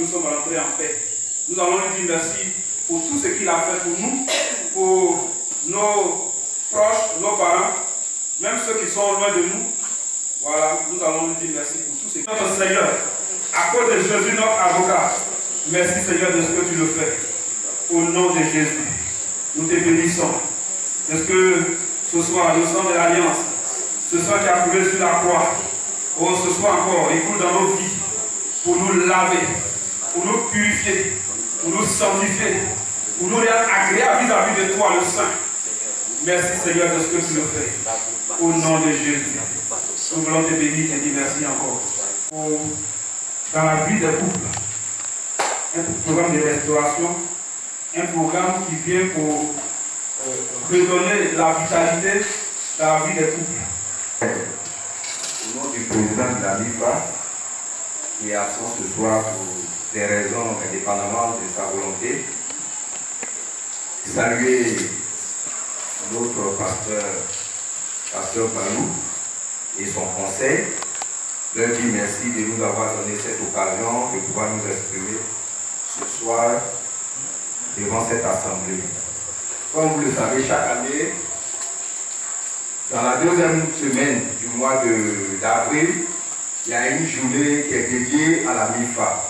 nous sommes rentrés en paix. Nous allons lui dire merci pour tout ce qu'il a fait pour nous, pour nos proches, nos parents, même ceux qui sont loin de nous. Voilà, nous allons lui dire merci pour tout ce qu'il a fait. Notre Seigneur, à cause de Jésus, notre avocat, merci Seigneur de ce que tu le fais. Au nom de Jésus, nous te bénissons. Est-ce que ce soir, le sang de l'Alliance, ce sang qui a coulé sur la croix, oh, ce soir encore, il coule dans nos vies pour nous laver, pour nous purifier, pour nous sanctifier, pour nous rendre agréables vis-à-vis de toi, le Saint. Merci Seigneur de ce que tu le fais. Au nom de Jésus, nous voulons te bénir et te dire merci encore. Dans la vie des couples, un programme de restauration, un programme qui vient pour redonner la vitalité dans la vie des couples. Au nom du président de la MIFA, qui est absent ce soir pour des raisons indépendamment de sa volonté, saluer notre pasteur Balou et son conseil, leur dire merci de nous avoir donné cette occasion de pouvoir nous exprimer ce soir devant cette assemblée. Comme vous le savez, chaque année, dans la deuxième semaine du mois d'avril, il y a une journée qui est dédiée à la MIFA.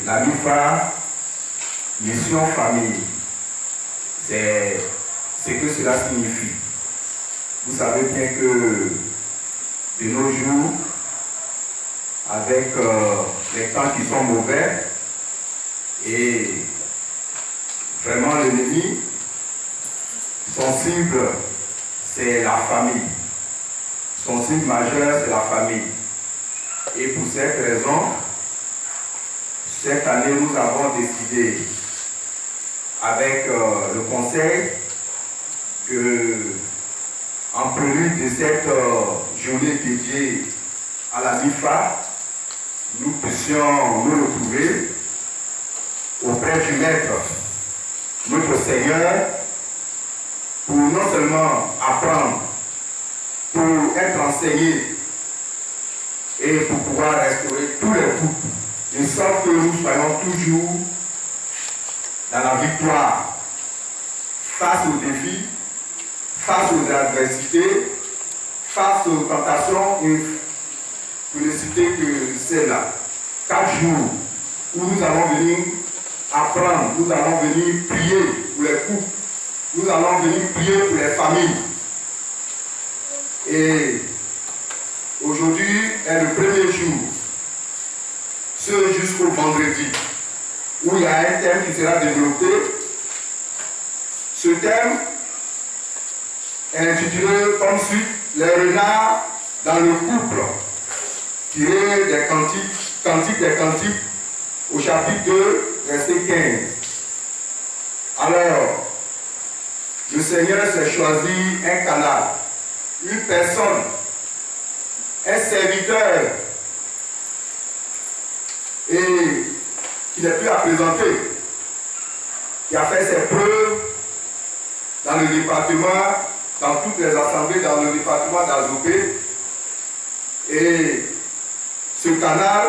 La MIFA, mission famille, c'est ce que cela signifie. Vous savez bien que de nos jours, avec les temps qui sont mauvais, et vraiment l'ennemi, son cible, c'est la famille. Son cible majeur, c'est la famille. Et pour cette raison, cette année, nous avons décidé, avec le conseil, que, en prélude de cette journée dédiée à la MIFA, nous puissions nous retrouver auprès du Maître, notre Seigneur, pour non seulement apprendre, pour être enseigné et pour pouvoir restaurer tous les couples, de sorte que nous soyons toujours dans la victoire face aux défis, face aux adversités, face aux tentations, et pour ne citer que celle-là. 4 jours où nous allons venir apprendre, nous allons venir prier pour les couples, nous allons venir prier pour les familles. Et aujourd'hui est le premier jour, ce jusqu'au vendredi, où il y a un thème qui sera développé. Ce thème est intitulé comme suit: les renards dans le couple, tiré des cantiques des cantiques, au chapitre 2, verset 15. Alors, le Seigneur s'est choisi un canal, une personne, un serviteur, et qui n'est plus à présenter, qui a fait ses preuves dans le département, dans toutes les assemblées, dans le département d'Azopé. Et ce canal,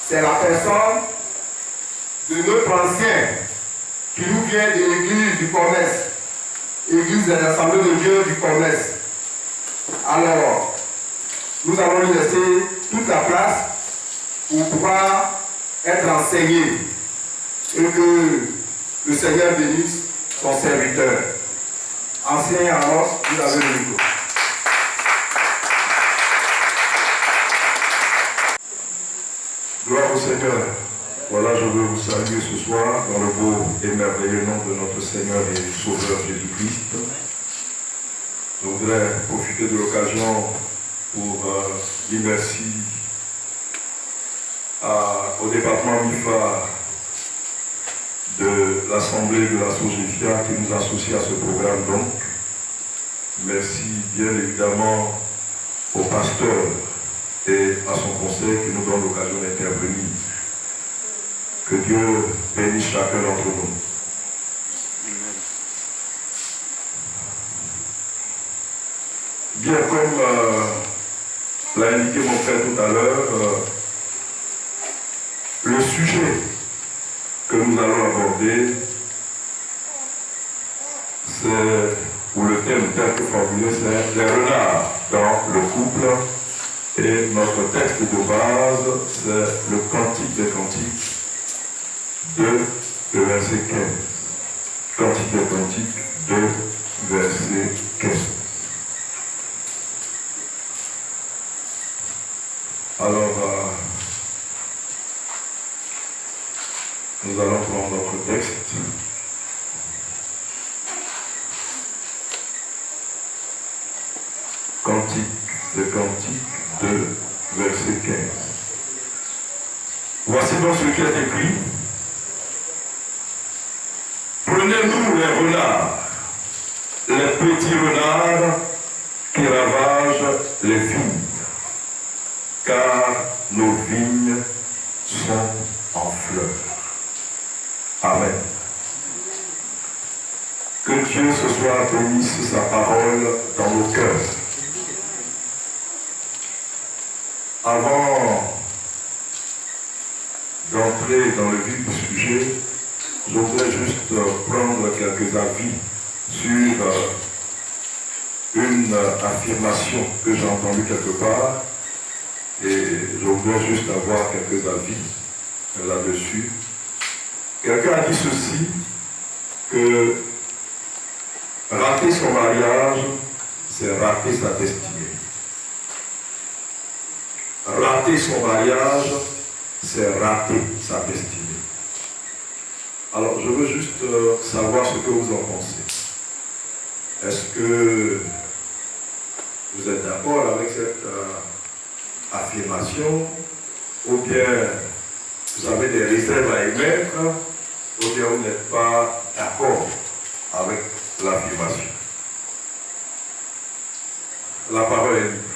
c'est la personne de notre ancien qui nous vient de l'église du commerce, église des assemblées de Dieu du commerce. Alors, nous allons lui laisser toute la place pour pouvoir être enseigné et que le Seigneur bénisse son serviteur. Ancien Amos, vous avez le micro. Gloire au Seigneur. Voilà, je veux vous saluer ce soir dans le beau et merveilleux nom de notre Seigneur et Sauveur Jésus-Christ. Je voudrais profiter de l'occasion pour dire merci au département MIFA de l'Assemblée de la SOGEFIA qui nous associe à ce programme. Donc, merci bien évidemment au pasteur et à son conseil qui nous donne l'occasion d'intervenir. Que Dieu bénisse chacun d'entre nous. Bien, comme l'a indiqué mon frère tout à l'heure, sujet que nous allons aborder, c'est, ou le thème tel que formulé, c'est les renards dans le couple. Et notre texte de base, c'est le Cantique des Cantiques 2, le verset 15. Cantique des Cantiques 2, verset 15. Alors, nous allons prendre notre texte. Cantique des Cantiques 2, verset 15. Voici donc ce qui est écrit. Prenez-nous les renards, les petits renards qui ravagent les vignes, car nos vignes sont en fleurs. Amen. Que Dieu ce soir bénisse sa parole dans nos cœurs. Avant d'entrer dans le vif du sujet, je voudrais juste prendre quelques avis sur une affirmation que j'ai entendue quelque part et je voudrais juste avoir quelques avis là-dessus. Quelqu'un a dit ceci, que rater son mariage, c'est rater sa destinée. Rater son mariage, c'est rater sa destinée. Alors, je veux juste savoir ce que vous en pensez. Est-ce que vous êtes d'accord avec cette affirmation, ou bien vous avez des réserves à émettre, ou bien vous n'êtes pas d'accord avec l'affirmation? La parole est libre.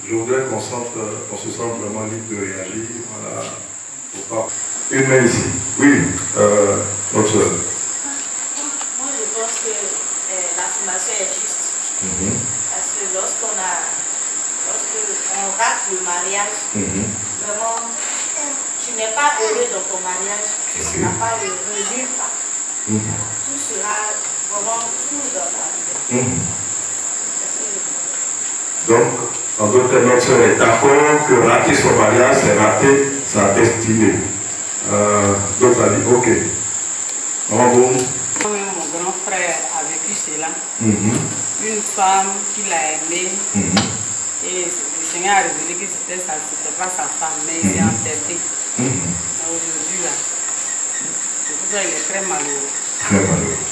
Je voudrais qu'on se sente vraiment libre de réagir. Voilà. Une main ici. Oui, notre soeur. Moi, je pense que l'affirmation est juste. Parce que lorsqu'on rate le mariage, vraiment, tu n'es pas heureux dans ton mariage, tu ne seras pas heureux nulle part. Tout sera vraiment flou dans ta vie. Donc, en d'autres termes, notre soeur est d'accord que rater son mariage, c'est rater sa destinée. D'autres avis, ok. Maman Boum. Mon grand frère a vécu cela. Une femme qu'il a aimée. Et le Seigneur a révélé que c'était pas sa femme, mais il s'est entêté. Aujourd'hui, là, c'est pour ça qu'il est très malheureux. Très malheureux.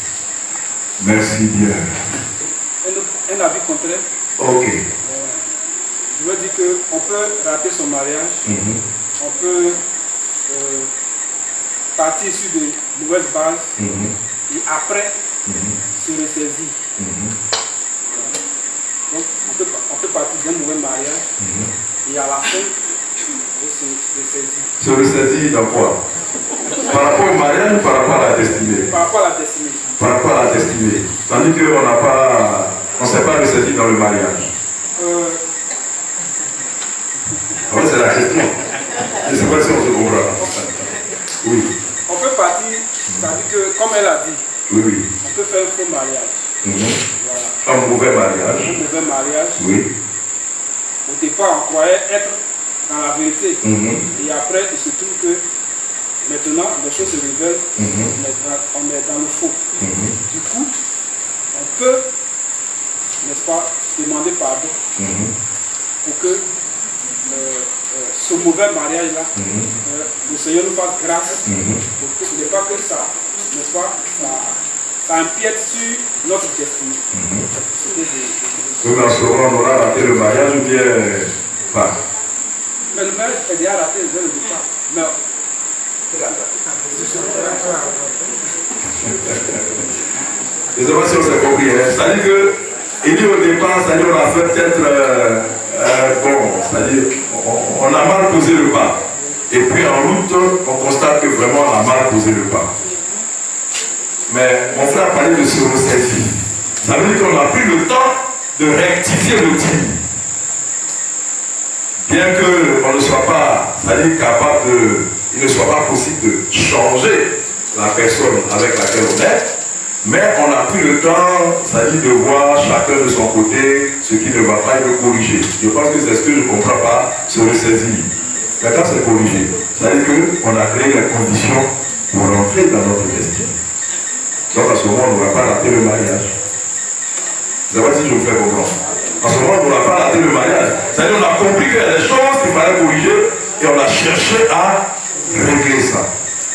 Merci bien. Un avis contraire. Ok. Je veux dire qu'on peut rater son mariage, on peut partir sur de nouvelles bases et après se ressaisir. Donc on peut partir d'un nouvel mariage et à la fin se ressaisir. Se ressaisir dans quoi? Par rapport au mariage ou par rapport à la destinée? Par rapport à la destinée. Par rapport à la destinée. Tandis qu'on ne s'est pas ressaisi dans le mariage. Ouais, c'est la question. Je ne sais pas si on se comprend. Oui. On peut partir, c'est-à-dire que, comme elle a dit, Oui. on peut faire un faux mariage. Voilà. Un mauvais mariage. Un mauvais mariage. Oui. Au départ, on croyait être dans la vérité. Et après, il se trouve que maintenant, les choses se révèlent, on est dans le faux. Du coup, on peut, n'est-ce pas, demander pardon pour que ce mauvais mariage-là, le Seigneur nous fasse grâce pour que ce n'est pas que ça, n'est-ce pas, ça empiète sur notre destinée. Donc en ce moment, on aura raté le mariage ou bien pas? Mais le mariage est déjà raté dès le départ. Mais, je ne sais pas si on s'est compris. C'est-à-dire qu'il dit au départ, c'est-à-dire on a fait peut-être c'est-à-dire on a mal posé le pas. Et puis en route, on constate que vraiment on a mal posé le pas. Mais mon frère parlait de se ressaisir. Ça veut dire qu'on a pris le temps de rectifier le tir. bien qu'on ne soit pas, c'est-à-dire capable il ne soit pas possible de changer la personne avec laquelle on est, mais on a pris le temps, c'est-à-dire de voir chacun de son côté ce qui ne va pas et de corriger. Je pense que c'est ce que je ne comprends pas, se ressaisir. Mais quand c'est corrigé, c'est-à-dire qu'on a créé les conditions pour rentrer dans notre destin. Donc à ce moment, on ne va pas rater le mariage. Je ne sais pas si je me fais comprendre. En ce moment, on ne va pas rater le mariage. C'est-à-dire qu'on a compris qu'il y a des choses qu'il fallait corriger et on a cherché à régler ça.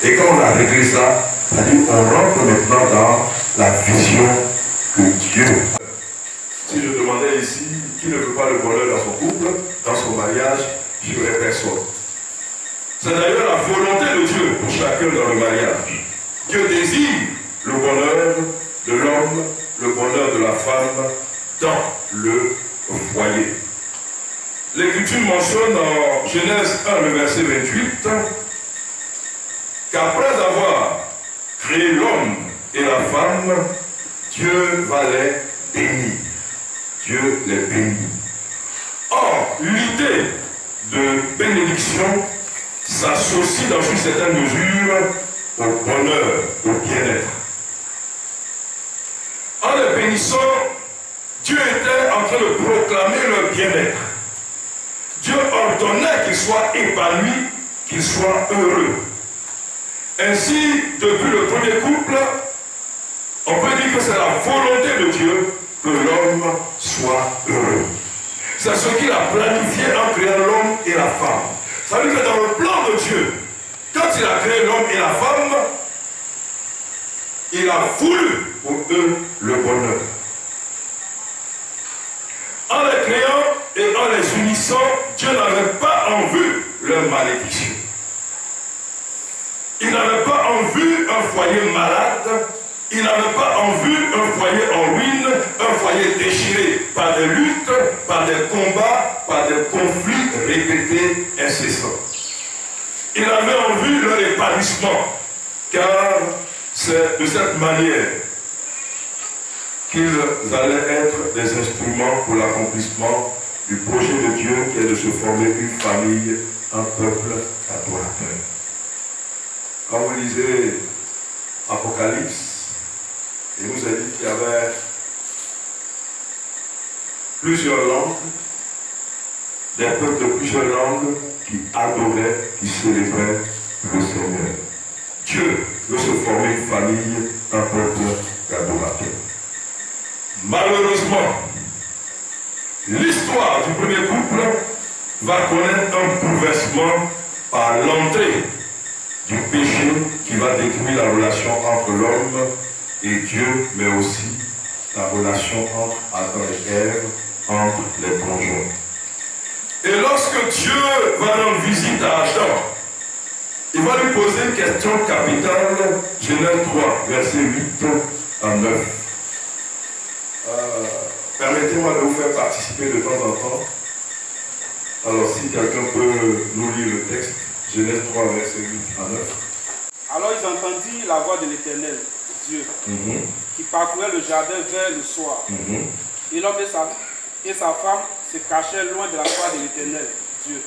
Et quand on a réglé ça, c'est-à-dire qu'on rentre maintenant dans la vision que Dieu. Si je demandais ici qui ne veut pas le bonheur dans son couple, dans son mariage, je n'aurais personne. C'est d'ailleurs la volonté de Dieu pour chacun dans le mariage. Dieu désire le bonheur de l'homme, le bonheur de la femme dans le foyer. L'Écriture mentionne en Genèse 1, le verset 28, qu'après avoir créé l'homme et la femme, Dieu va les bénir. Dieu les bénit. Or, l'idée de bénédiction s'associe dans une certaine mesure au bonheur, au bien-être. En les bénissant, Dieu était en train de proclamer leur bien-être. Dieu ordonnait qu'ils soient épanouis, qu'ils soient heureux. Ainsi, depuis le premier couple, on peut dire que c'est la volonté de Dieu que l'homme soit heureux. C'est ce qu'il a planifié en créant l'homme et la femme. Ça veut dire que dans le plan de Dieu, quand il a créé l'homme et la femme, il a voulu pour eux le bonheur. En les créant et en les unissant, Dieu n'avait pas en vue leur malédiction. Il n'avait pas en vue un foyer malade. Il n'avait pas en vue un foyer en ruine, un foyer déchiré par des luttes, par des combats, par des conflits répétés, incessants. Il avait en vue leur épanouissement, car c'est de cette manière qu'ils allaient être des instruments pour l'accomplissement du projet de Dieu qui est de se former une famille, un peuple adorateur. Quand vous lisez Apocalypse, il nous a dit qu'il y avait plusieurs langues, des peuples de plusieurs langues qui adoraient, qui célébraient le Seigneur. Dieu veut se former une famille, un peuple adorateur. Malheureusement, l'histoire du premier couple va connaître un bouleversement par l'entrée du péché qui va détruire la relation entre l'homme et Dieu, mais aussi la relation entre Adam et Ève, entre les conjoints. Et lorsque Dieu va rendre visite à Adam, il va lui poser une question capitale, Genèse 3, verset 8 à 9. Permettez-moi de vous faire participer de temps en temps. Alors, si quelqu'un peut nous lire le texte, Genèse 3, verset 8 à 9. Alors ils entendirent la voix de l'Éternel, Dieu, qui parcourait le jardin vers le soir. Et l'homme et sa femme se cachèrent loin de la face de l'Éternel, Dieu,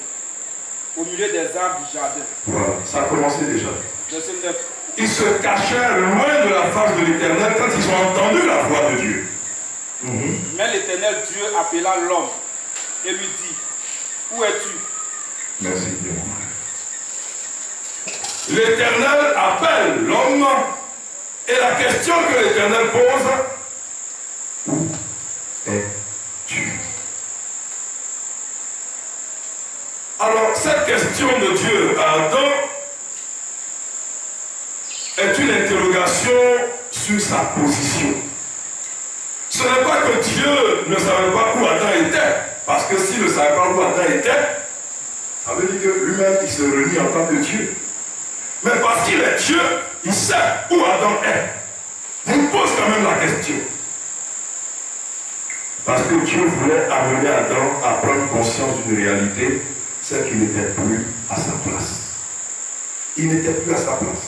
au milieu des arbres du jardin. Voilà, ça a commencé déjà. Verset 9. Ils se cachèrent loin de la face de l'Éternel quand ils ont entendu la voix de Dieu. Mais l'Éternel Dieu appela l'homme et lui dit, où es-tu? Merci bien. L'Éternel appelle l'homme et la question que l'Éternel pose, où es-tu? Alors cette question de Dieu à Adam est une interrogation sur sa position. Ce n'est pas que Dieu ne savait pas où Adam était, parce que s'il ne savait pas où Adam était, ça veut dire que lui-même il se renie en tant que Dieu. Mais parce qu'il est Dieu, il sait où Adam est. Il pose quand même la question. Parce que Dieu voulait amener Adam à prendre conscience d'une réalité, c'est qu'il n'était plus à sa place. Il n'était plus à sa place.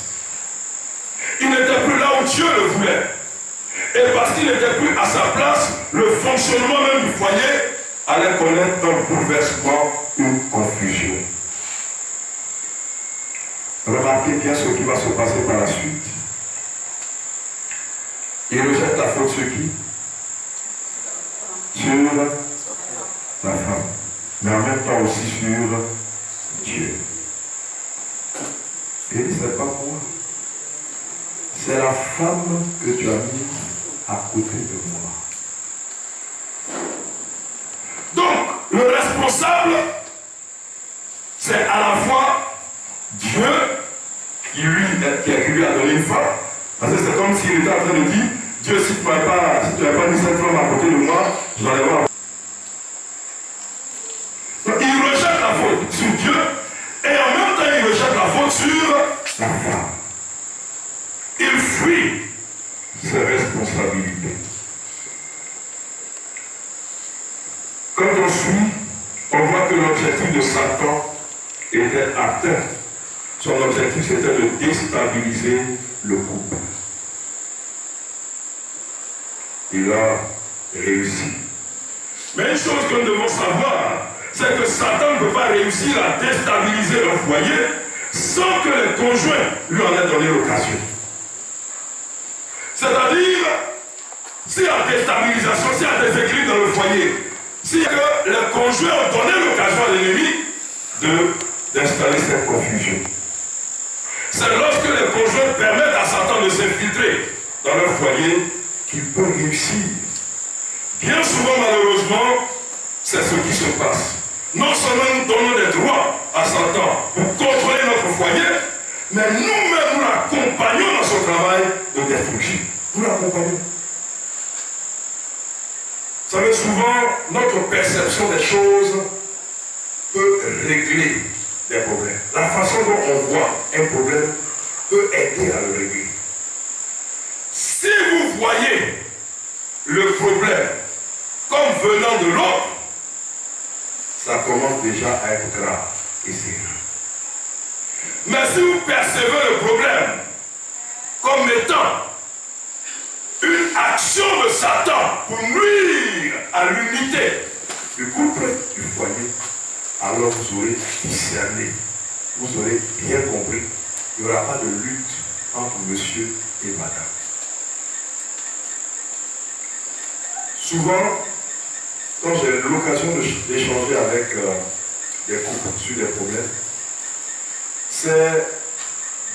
Il n'était plus là où Dieu le voulait. Et parce qu'il n'était plus à sa place, le fonctionnement même du foyer allait connaître un bouleversement une confusion. Remarquez bien ce qui va se passer par la suite. Il rejette la faute sur qui? Sur la femme. Mais en même temps aussi sur Dieu. Il dit, c'est pas moi. C'est la femme que tu as mise à côté de moi. Donc, le responsable, c'est à la fois Dieu qui lui a donné une femme. Parce que c'est comme s'il était en train de dire, Dieu, si tu n'avais pas mis cette femme à côté de moi, je n'allais pas. Donc, il rejette la faute sur Dieu et en même temps, il rejette la faute sur la femme. Il fuit ses responsabilités. Quand on suit, on voit que l'objectif de Satan était atteint. Son objectif, c'était de déstabiliser le couple. Il a réussi. Mais une chose que nous devons savoir, c'est que Satan ne peut pas réussir à déstabiliser un foyer sans que les conjoints lui en aient donné l'occasion. C'est-à-dire, s'il y a déstabilisation, s'il y a des équilibres dans le foyer, si les conjoints ont donné l'occasion à l'ennemi d'installer cette confusion. C'est lorsque les conjoints permettent à Satan de s'infiltrer dans leur foyer qu'il peut réussir. Bien souvent, malheureusement, c'est ce qui se passe. Non seulement nous donnons des droits à Satan pour contrôler notre foyer, mais nous-mêmes nous l'accompagnons dans son travail de destruction. Nous l'accompagnons. Vous savez, souvent, notre perception des choses peut régler des problèmes. La façon dont on voit un problème peut aider à le régler. Si vous voyez le problème comme venant de l'autre, ça commence déjà à être grave et sérieux. Mais si vous percevez le problème comme étant une action de Satan pour nuire à l'unité du couple, du foyer, alors vous aurez discerné, vous aurez bien compris. Il n'y aura pas de lutte entre monsieur et madame. Souvent, quand j'ai l'occasion d'échanger avec des couples sur des problèmes, c'est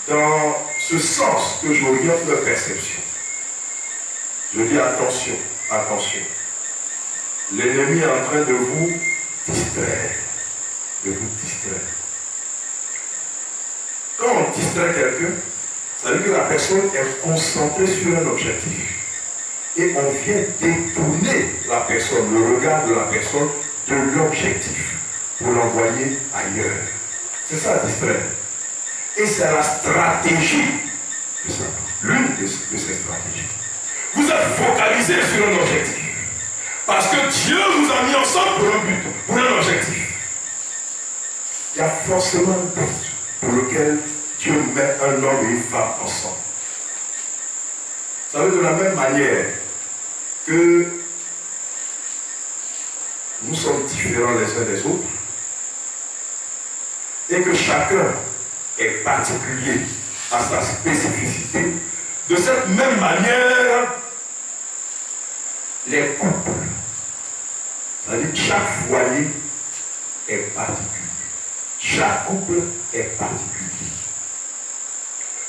dans ce sens que j'oriente leur perception. Je dis attention, attention. L'ennemi est en train de vous distraire. De vous distraire. Quand on distrait quelqu'un, ça veut dire que la personne est concentrée sur un objectif. Et on vient détourner la personne, le regard de la personne, de l'objectif pour l'envoyer ailleurs. C'est ça, distraire. Et c'est la stratégie de ça. L'une de ces stratégies. Vous êtes focalisé sur un objectif. Parce que Dieu vous a mis ensemble pour un but, pour un objectif. Il y a forcément un but pour lequel Dieu met un homme et une femme ensemble. Ça veut dire de la même manière que nous sommes différents les uns des autres et que chacun est particulier à sa spécificité, de cette même manière, les couples, c'est-à-dire chaque foyer est particulier. Chaque couple est particulier.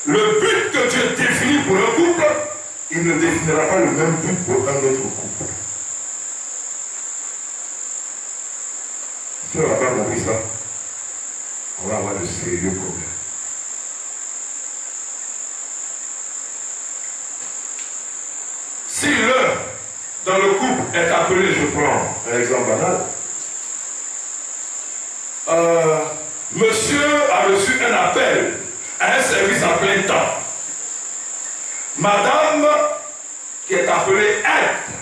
Le but que Dieu définit pour un couple, il ne définira pas le même but pour un autre couple. Si on n'a pas compris ça, on va avoir de sérieux problèmes. Si l'un dans le couple est appelé, je prends un exemple banal, monsieur a reçu un appel à un service à plein temps. Madame, qui est appelée aide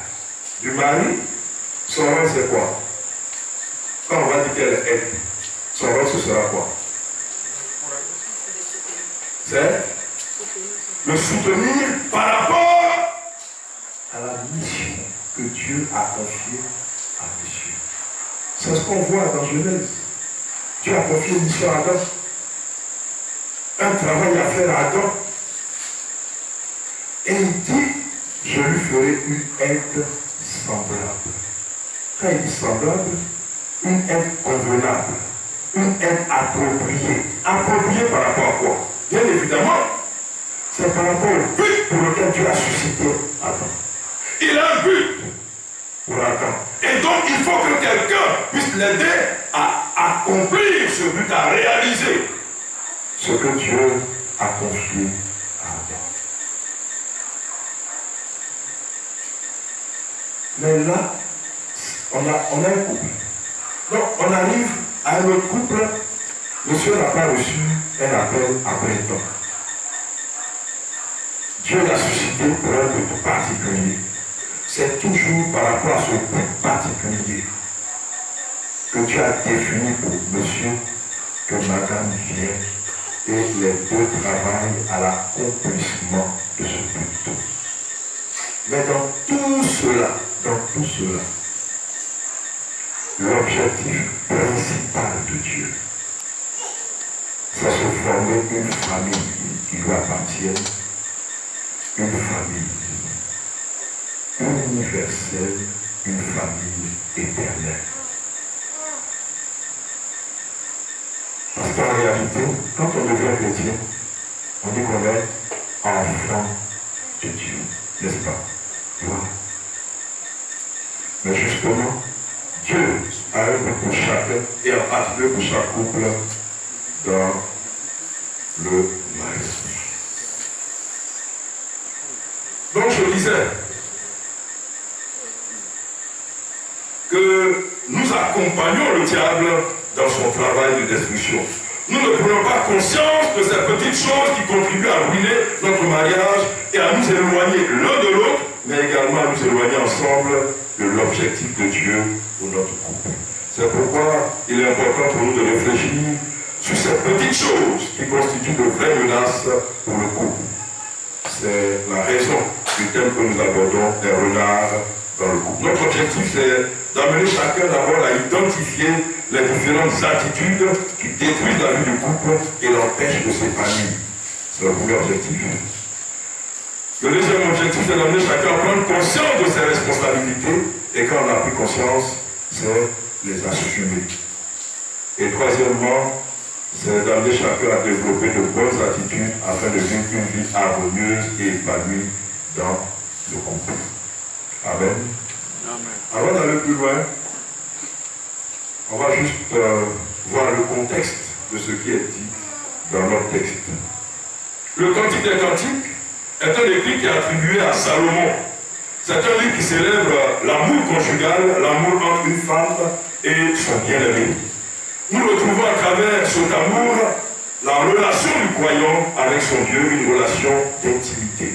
du mari, son rôle c'est quoi? Quand on va dire qu'elle est aide, son rôle ce sera quoi? C'est le soutenir par rapport à la mission que Dieu a confiée à monsieur. C'est ce qu'on voit dans Genèse. Dieu a confié une mission à Adam. Un travail à faire à Adam. Et il dit, je lui ferai une aide semblable. Quand il dit semblable, une aide convenable, une aide appropriée. Appropriée par rapport à quoi? Bien évidemment, c'est par rapport au but pour lequel Dieu a suscité Adam. Il a un but pour Adam. Et donc, il faut que quelqu'un puisse l'aider à accomplir ce but, à réaliser ce que Dieu a confié à Adam. Mais là, on a un couple. Donc, on arrive à un autre couple. Monsieur n'a pas reçu un appel après temps. Dieu l'a suscité pour un but particulier. C'est toujours par rapport à ce but particulier que Dieu a défini pour monsieur que madame vient et les deux travaillent à l'accomplissement de ce but. Mais dans tout cela, l'objectif principal de Dieu, c'est se former une famille qui lui appartienne, une famille universelle, une famille éternelle. Parce qu'en réalité, quand on devient chrétien, on dit qu'on est enfant de Dieu, n'est-ce pas? Voilà. Mais justement, Dieu a un but pour chacun et en particulier pour chaque couple dans le mariage. Donc je disais que nous accompagnons le diable dans son travail de destruction. Nous ne prenons pas conscience de ces petites choses qui contribuent à ruiner notre mariage et à nous éloigner l'un de l'autre, mais également à nous éloigner ensemble de l'objectif de Dieu pour notre couple. C'est pourquoi il est important pour nous de réfléchir sur ces petites choses qui constituent de vraies menaces pour le couple. C'est la raison du thème que nous abordons, des renards dans le couple. Notre objectif, c'est d'amener chacun d'abord à identifier les différentes attitudes qui détruisent la vie du couple et l'empêchent de s'épanouir. C'est le premier objectif. Le deuxième objectif, c'est d'amener chacun à prendre conscience de ses responsabilités et quand on a pris conscience, c'est les assumer. Et troisièmement, c'est d'amener chacun à développer de bonnes attitudes afin de vivre une vie harmonieuse et épanouie dans le couple. Amen. Amen. Avant d'aller plus loin, on va juste voir le contexte de ce qui est dit dans notre texte. Le Cantique des Cantiques est un écrit qui est attribué à Salomon. C'est un livre qui célèbre l'amour conjugal, l'amour entre une femme et son bien-aimé. Nous retrouvons à travers cet amour la relation du croyant avec son Dieu, une relation d'intimité.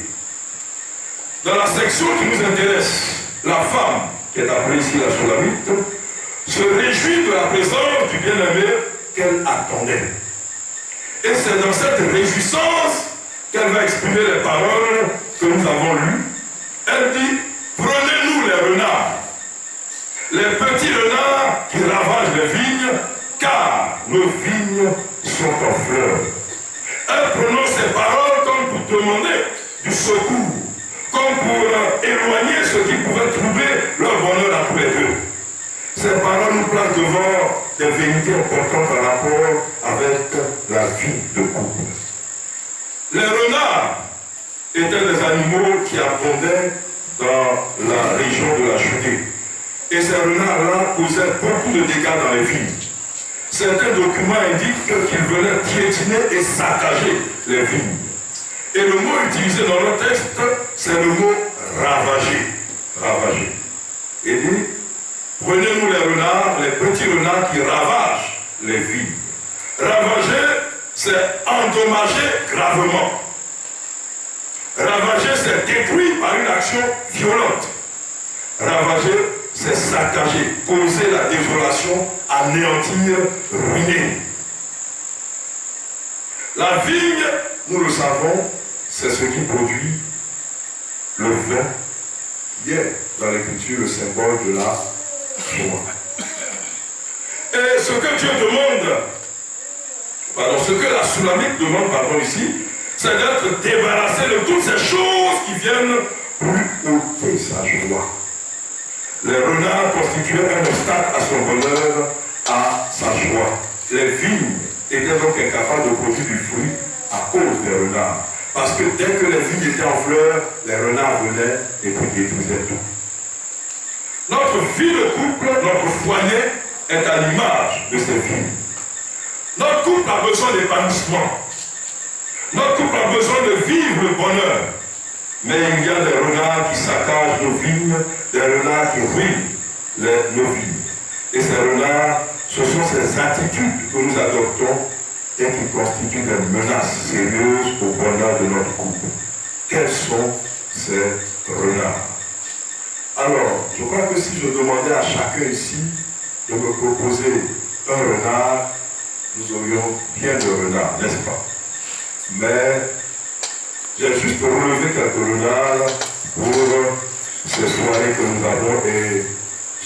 Dans la section qui nous intéresse, la femme, qui est appelée ici la Shulamite, se réjouit de la présence du bien-aimé qu'elle attendait. Et c'est dans cette réjouissance qu'elle va exprimer les paroles que nous avons lues. Elle dit, prenez-nous les renards, les petits renards qui ravagent les vignes, car nos vignes sont en fleurs. Elle prononce ces paroles comme pour demander du secours, comme pour éloigner ce qui pouvait troubler leur bonheur à tous les deux. Ces paroles nous placent devant des vérités importantes en rapport avec la vie de couple. Les renards étaient des animaux qui abondaient dans la région de la Judée. Et ces renards-là causaient beaucoup de dégâts dans les vignes. Certains documents indiquent qu'ils venaient piétiner et saccager les vignes. Et le mot utilisé dans le texte, c'est le mot ravager. Ravager. Et dit, prenez-nous les renards, les petits renards qui ravagent les vignes. Ravager, c'est endommager gravement. Ravager, c'est détruire par une action violente. Ravager, c'est saccager, causer la désolation, anéantir, ruiner. La vigne, nous le savons, c'est ce qui produit le vin, qui est dans l'écriture le symbole de la joie. Et ce que Dieu demande ce que la Soulamite demande, ici, c'est d'être débarrassé de toutes ces choses qui viennent lui ôter sa joie. Les renards constituaient un obstacle à son bonheur, à sa joie. Les vignes étaient donc incapables de produire du fruit à cause des renards. Parce que dès que les vignes étaient en fleurs, les renards venaient et puis détruisaient tout. Notre vie de couple, notre foyer est à l'image de ces vignes. Notre couple a besoin d'épanouissement. Notre couple a besoin de vivre le bonheur. Mais il y a des renards qui saccagent nos vignes, des renards qui ruinent nos vignes. Et ces renards, ce sont ces attitudes que nous adoptons et qui constituent des menaces sérieuses au bonheur de notre couple. Quels sont ces renards? Alors, je crois que si je demandais à chacun ici de me proposer un renard, nous aurions bien de renards, n'est-ce pas? Mais j'ai juste relevé quelques renards pour ces soirées que nous avons et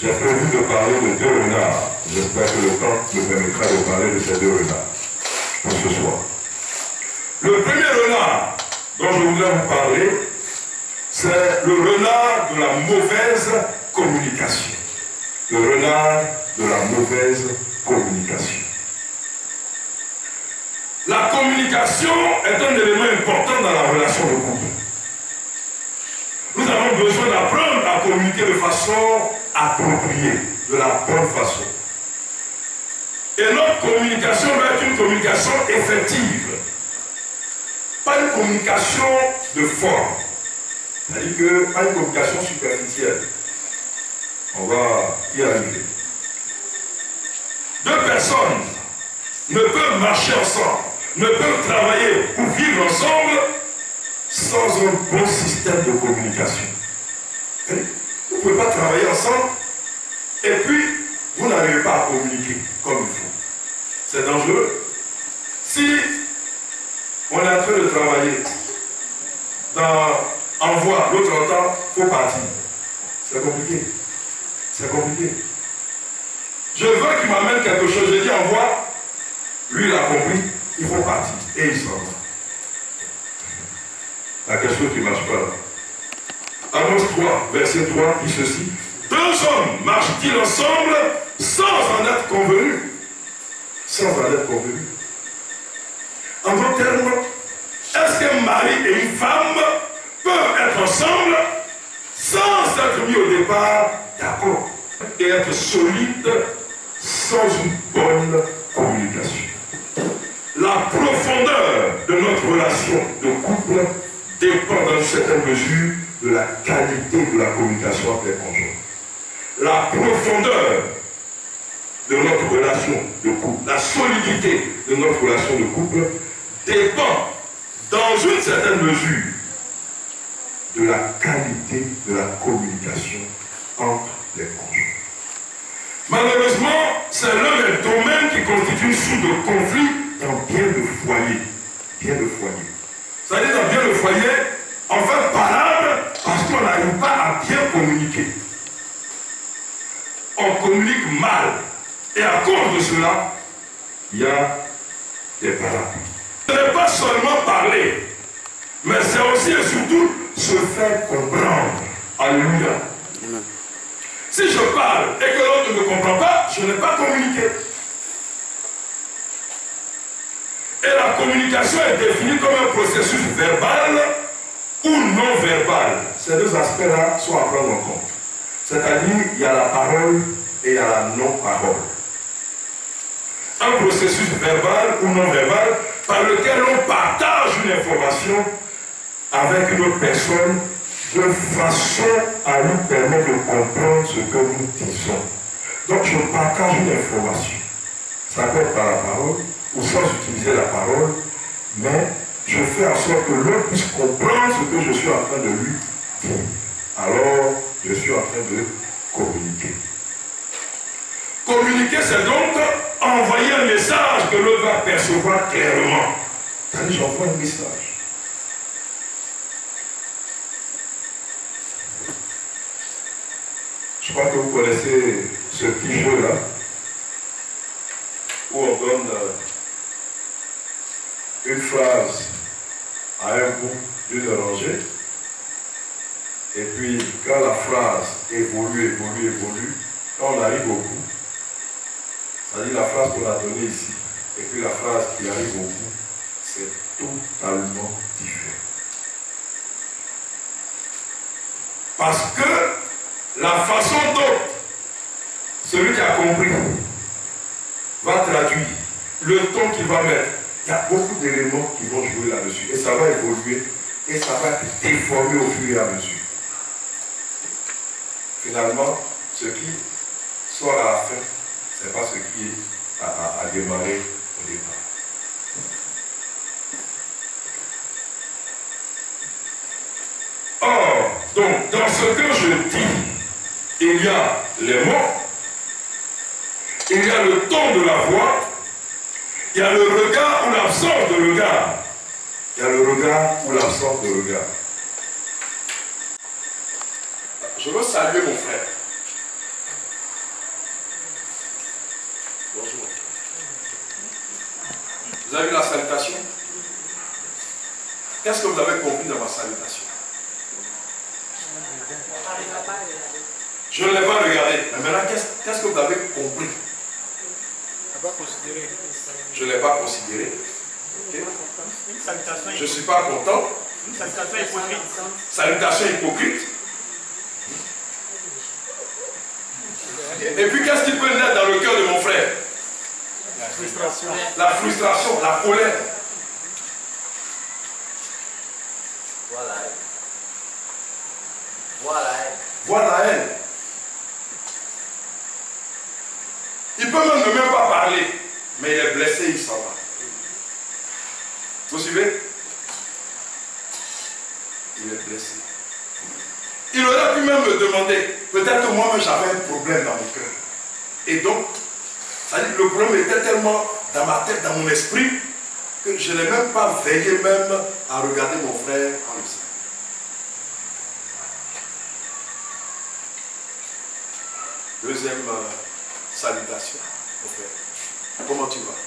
j'ai prévu de parler de 2 renards. J'espère que le temps me permettra de parler de ces 2 renards pour ce soir. Le premier renard dont je voudrais vous parler, c'est le renard de la mauvaise communication. Le renard de la mauvaise communication. La communication est un élément important dans la relation de couple. Nous avons besoin d'apprendre à communiquer de façon appropriée, de la bonne façon. Et notre communication doit être une communication effective. Pas une communication de forme. C'est-à-dire que pas une communication superficielle. On va y arriver. 2 personnes ne peuvent marcher ensemble, ne peuvent travailler ou vivre ensemble sans un bon système de communication. Vous ne pouvez pas travailler ensemble et puis vous n'arrivez pas à communiquer comme il faut. C'est dangereux. Si on est en train de travailler en voie, l'autre entend, il faut partir. C'est compliqué. C'est compliqué. Je veux qu'il m'amène quelque chose. Je dis en voie, lui il a compris, il faut partir. Et il s'en va. La question qui ne marche pas là. Amos 3, verset 3 dit ceci. 2 hommes marchent-ils ensemble sans en être convenus? Sans en être convenus. En d'autres termes, est-ce qu'un mari et une femme peuvent être ensemble sans être mis au départ d'accord et être solides sans une bonne communication? La profondeur de notre relation de couple dépend dans une certaine mesure de la qualité de la communication avec les conjoints. La profondeur de notre relation de couple, la solidité de notre relation de couple dépend dans une certaine mesure de la qualité de la communication entre les conjoints. Malheureusement, c'est l'un des domaines qui constitue une source de conflit dans bien de foyers. Bien de foyers. C'est-à-dire dans bien de foyers, on fait parade parce qu'on n'arrive pas à bien communiquer. On communique mal. Et à cause de cela, il y a des parades. Ce n'est pas seulement parler, mais c'est aussi et surtout se faire comprendre. Alléluia. Si je parle et que l'autre ne me comprend pas, je n'ai pas communiqué. Et la communication est définie comme un processus verbal ou non verbal. Ces 2 aspects-là sont à prendre en compte. C'est-à-dire, il y a la parole et il y a la non-parole. Un processus verbal ou non verbal par lequel on partage une information avec une autre personne de façon à lui permettre de comprendre ce que nous disons. Donc je partage une information. Ça peut être par la parole ou sans utiliser la parole, mais je fais en sorte que l'autre puisse comprendre ce que je suis en train de lui dire. Alors, je suis en train de communiquer. Communiquer, c'est donc envoyer un message que l'autre va percevoir clairement. C'est-à-dire, j'envoie un message. Je crois que vous connaissez ce petit jeu-là, où on donne évolue. Quand on arrive au bout, c'est-à-dire la phrase qu'on a donnée ici, et puis la phrase qui arrive au bout, c'est totalement différent. Parce que la façon dont celui qui a compris va traduire le ton qu'il va mettre, il y a beaucoup d'éléments qui vont jouer là-dessus. Et ça va évoluer et ça va être déformé au fur et à mesure. Finalement, ce qui sort à la fin, ce n'est pas ce qui a démarré au départ. Or, donc, dans ce que je dis, il y a les mots, il y a le ton de la voix, il y a le regard ou l'absence de regard. Il y a le regard ou l'absence de regard. Je veux saluer mon frère. Bonjour. Vous avez vu la salutation? Qu'est-ce que vous avez compris dans ma salutation? Je ne l'ai pas regardé. Mais maintenant, qu'est-ce que vous avez compris? Je ne l'ai pas considéré. Okay. Je ne suis pas content. Salutation hypocrite. Salutation hypocrite. Et puis qu'est-ce qui peut naître dans le cœur de mon frère? La frustration. La frustration, la colère. Voilà. Voilà. Voilà elle. Il peut même ne même pas parler, mais il est blessé, il s'en va. Vous suivez? Il est blessé. Il aurait pu même me demander, peut-être que moi-même j'avais un problème dans mon cœur. Et donc, ça dit que le problème était tellement dans ma tête, dans mon esprit, que je n'ai même pas veillé même à regarder mon frère en le salut. Deuxième salutation, mon frère. Comment tu vas?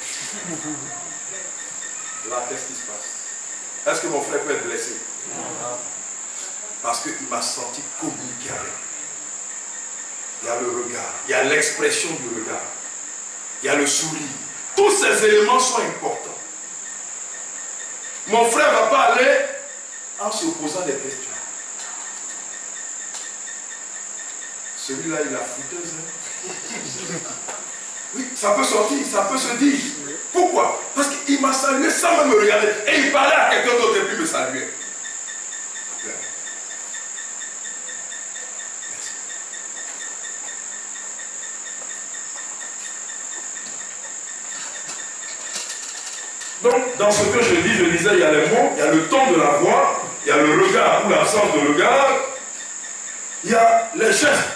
Là, qu'est-ce qui se passe? Est-ce que mon frère peut être blessé? Non. Parce qu'il m'a senti communiquer avec lui. Il y a le regard, il y a l'expression du regard, il y a le sourire. Tous ces éléments sont importants. Mon frère ne va pas aller en se posant des questions. Celui-là, il a fouteuse. Oui, ça peut sortir, ça peut se dire. Pourquoi? Parce qu'il m'a salué sans même me regarder. Et il parlait à quelqu'un d'autre et puis me saluait. Merci. Donc, dans ce que je dis, je disais, il y a les mots, il y a le ton de la voix, il y a le regard ou l'absence de regard, il y a les gestes.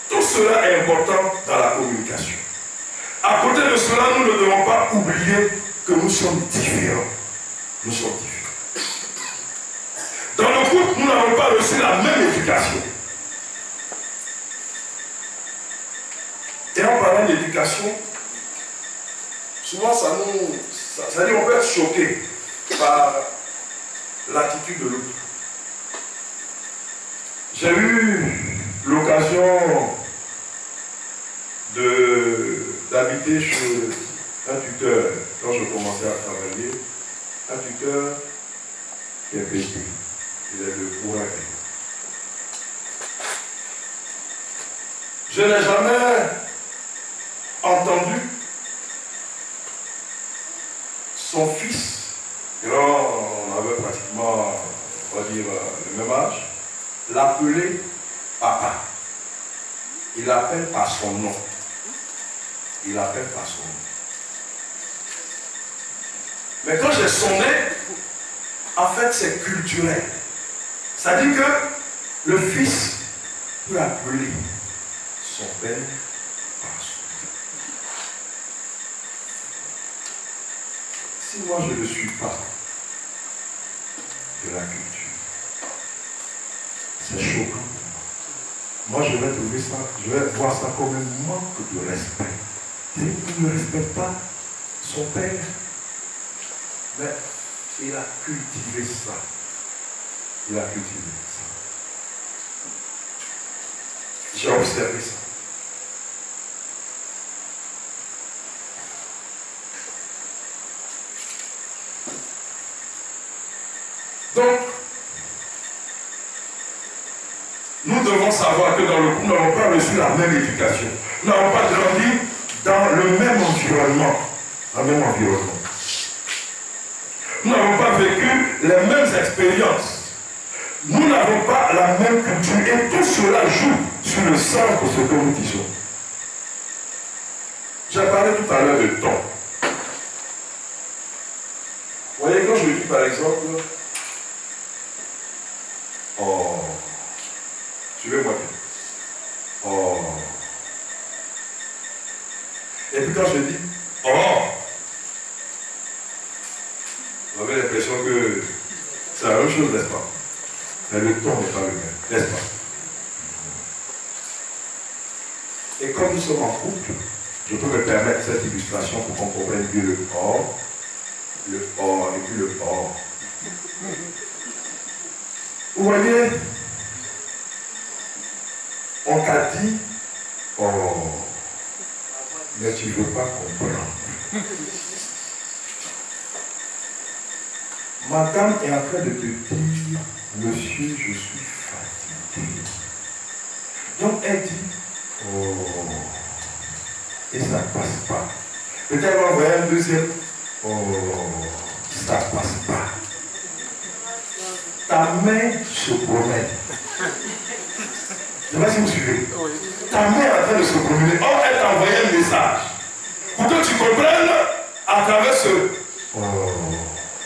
Tout cela est important dans la communication. À côté de cela, nous ne devons pas oublier que nous sommes différents. Nous sommes différents. Dans le couple, nous n'avons pas reçu la même éducation. Et en parlant d'éducation, souvent ça dit on peut être choqué par l'attitude de l'autre. J'ai eu l'occasion d'habiter chez un tuteur quand je commençais à travailler, un tuteur qui est pété. Il est de Courac. Je n'ai jamais entendu son fils, et là on avait pratiquement, on va dire, le même âge, l'appeler papa. Il l'appelle par son nom. Il l'appelle par son nom. Mais quand j'ai sonné, en fait c'est culturel. C'est-à-dire que le fils peut appeler son père par son nom. Si moi je ne suis pas de la culture, c'est choquant. Moi, je vais trouver ça, je vais voir ça comme un manque de respect. Il ne respecte pas son père. Mais il a cultivé ça. Il a cultivé ça. J'ai observé ça. Donc, nous devons savoir que dans le couple, nous n'avons pas reçu la même éducation. Nous n'avons pas grandi dans le même environnement. Nous n'avons pas vécu les mêmes expériences. Nous n'avons pas la même culture. Et tout cela joue sur le sens de ce que nous disons. J'ai parlé tout à l'heure de temps. Vous voyez, quand je dis par exemple, oh, suivez-moi bien. Oh. Et puis quand je dis oh, vous avez l'impression que c'est la même chose, n'est-ce pas? Mais le ton n'est pas le même, n'est-ce pas? Et comme nous sommes en couple, je peux me permettre cette illustration pour qu'on comprenne mieux le or et puis le or. Vous voyez, on t'a dit, oh, mais tu ne veux pas comprendre. Madame est en train de te dire, monsieur, je suis fatigué. Donc elle dit, oh, et ça ne passe pas. Peut-être elle va envoyer un deuxième, oh, ça ne passe pas. Ta main se promène. Je ne sais pas si vous suivez. Ta main est en train de se promener. Or, elle t'a envoyé un message. Pour que tu comprennes à travers ce oh,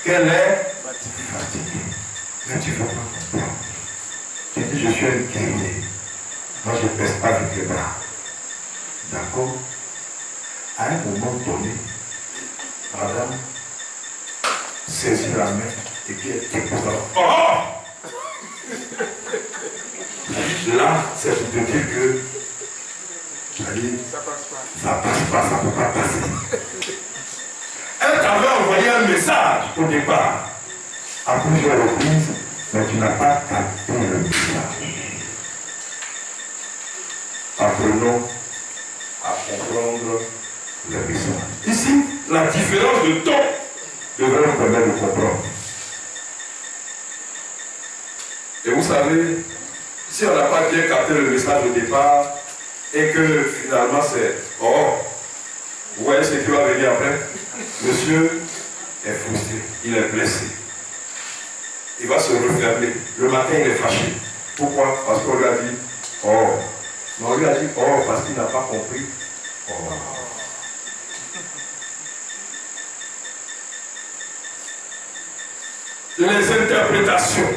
qu'elle est fatiguée. Mais tu ne veux pas comprendre. Tu dis, je suis un guerrier. Moi, je ne pèse pas avec les bras. D'accord? À un moment donné, madame saisit la main et puis elle dépose la main. Oh! Là, c'est pour te dire que ça passe pas, ça ne peut pas passer. Elle t'avait envoyé un message au départ, à plusieurs reprises, mais tu n'as pas capté le message. Apprenons à comprendre le message. Ici, la différence de ton devrait nous permettre de comprendre. Et vous savez, si on n'a pas bien capté le message au départ, et que finalement c'est oh, vous voyez ce qui va venir après? Monsieur est frustré, il est blessé. Il va se refermer. Le matin, il est fâché. Pourquoi? Parce qu'on lui a dit oh. Mais on lui a dit oh parce qu'il n'a pas compris. Oh. Les interprétations.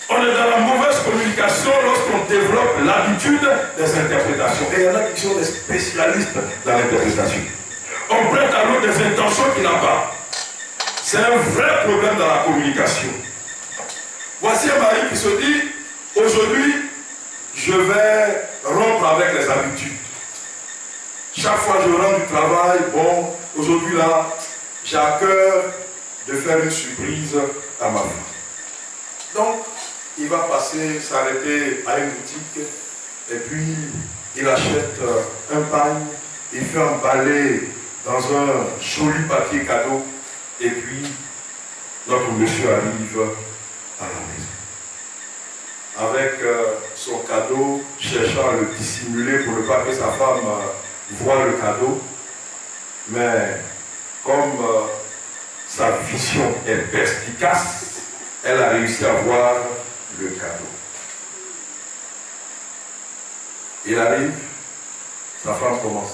On est dans la mauvaise communication lorsqu'on développe l'habitude des interprétations. Et il y en a qui sont des spécialistes dans l'interprétation. On prête à l'autre des intentions qu'il n'a pas. C'est un vrai problème dans la communication. Voici un mari qui se dit, aujourd'hui, je vais rompre avec les habitudes. Chaque fois que je rentre du travail, bon, aujourd'hui là, j'ai à cœur de faire une surprise à ma femme. Donc, il va passer, s'arrêter à une boutique, et puis il achète un pagne, il fait emballer dans un joli papier cadeau, et puis notre monsieur arrive à la maison. Avec son cadeau, cherchant à le dissimuler pour ne pas que sa femme voie le cadeau, mais comme sa vision est perspicace, elle a réussi à voir le cadeau. Il arrive, sa femme commence.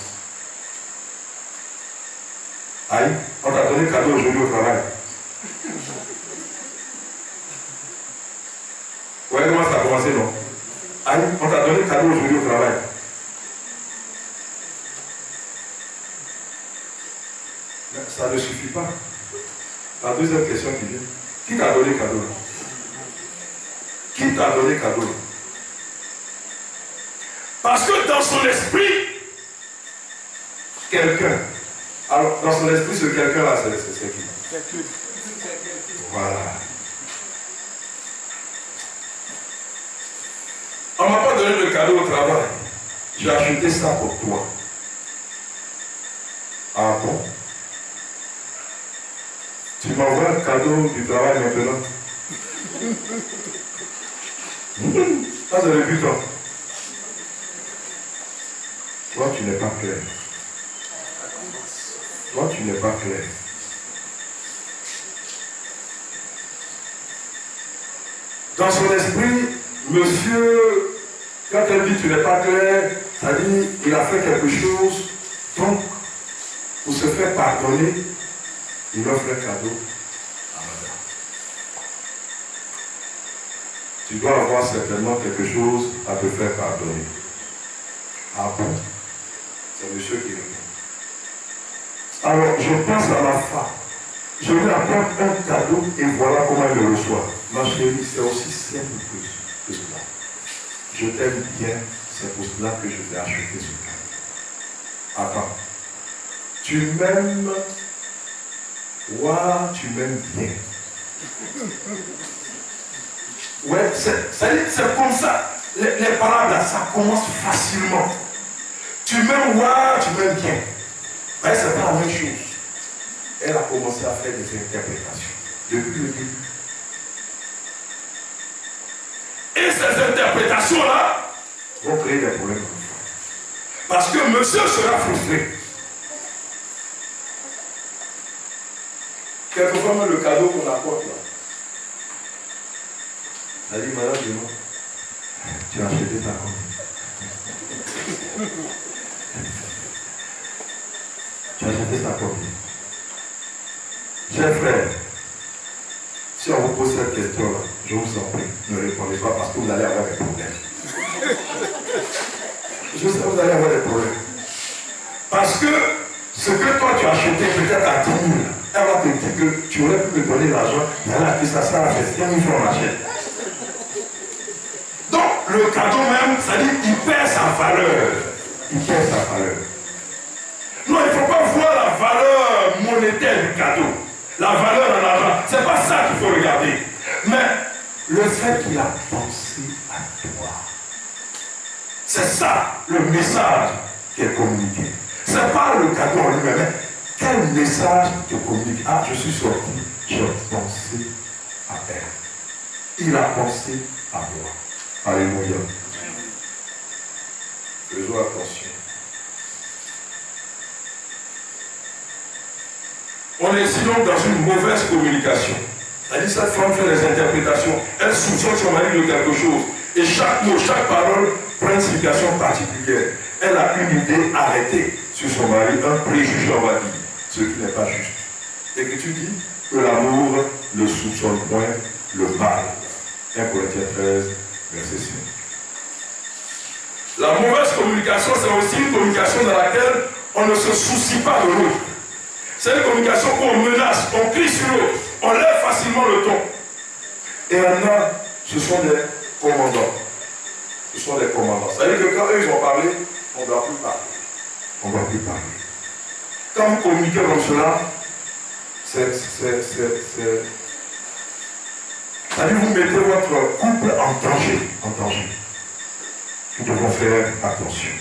Aïe, on t'a donné le cadeau aujourd'hui au travail. Vous voyez comment ça a commencé, non? Aïe, on t'a donné le cadeau aujourd'hui au travail. Mais ça ne suffit pas. La deuxième question qui vient, qui t'a donné le cadeau là? Qui t'a donné le cadeau là? Parce que dans son esprit, quelqu'un, alors dans son esprit, ce quelqu'un là, c'est qui? Voilà. cadeau au travail. J'ai acheté ça pour toi. Ah bon? Tu m'envoies un cadeau du travail maintenant? Ça, c'est le but. Toi, tu n'es pas clair. Toi, tu n'es pas clair. Dans son esprit, monsieur, quand elle dit tu n'es pas clair, ça dit il a fait quelque chose, donc pour se faire pardonner, il offre un cadeau à madame. Tu dois avoir certainement quelque chose à te faire pardonner. Ah bon? C'est monsieur qui répond. Alors je pense à ma femme. Je lui apporte un cadeau et voilà comment elle le reçoit. Ma chérie, c'est aussi simple que cela. Je t'aime bien, c'est pour cela que je t'ai acheté ce cadeau. Attends. Tu m'aimes. Waouh, tu m'aimes bien. Ouais, c'est comme ça. Les paroles là, ça commence facilement. Tu m'aimes, waouh, tu m'aimes bien. Mais c'est pas la même chose. Elle a commencé à faire des interprétations depuis le début. Et ces interprétations-là vont créer des problèmes. Parce que monsieur sera frustré. Quelquefois, même le cadeau qu'on apporte là. Elle dit, madame, dis-moi, tu as acheté ta robe. Tu as acheté ta robe. Chers frères, si on vous pose cette question-là, je vous en prie, ne répondez pas parce que vous allez avoir des problèmes. Je sais que vous allez avoir des problèmes. Parce que ce que toi tu as acheté peut-être à 10 000, elle va te dire que tu aurais pu me donner l'argent, mais elle a dit ça a fait 5 000 francs machin. Donc le cadeau même, ça dit qu'il perd sa valeur. Il perd sa valeur. Non, il ne faut pas voir la valeur monétaire du cadeau. La valeur en argent, c'est pas ça qu'il faut regarder. Mais le fait qu'il a pensé à toi, c'est ça le message qui est communiqué. C'est pas le cadeau en lui-même, mais quel message te communique? Ah, je suis sorti, j'ai pensé à elle. Il a pensé à moi. Alléluia. Faisons attention. On est sinon dans une mauvaise communication. C'est-à-dire cette femme fait des interprétations. Elle soupçonne son mari de quelque chose. Et chaque mot, chaque parole prend une signification particulière. Elle a une idée arrêtée sur son mari, un préjugé, on va dire, ce qui n'est pas juste. L'Écriture dit que l'amour ne soupçonne point le mal. 1 Corinthiens 13, verset 5. La mauvaise communication, c'est aussi une communication dans laquelle on ne se soucie pas de l'autre. C'est une communication où on menace, on crie sur l'autre, on lève facilement le ton. Et maintenant, ce sont des commandants. Ce sont des commandants. C'est-à-dire que quand eux ils ont parlé, on ne doit plus parler. On ne doit plus parler. Quand vous communiquez comme cela, c'est-à-dire vous mettez votre couple en danger. En danger. Nous devons faire attention.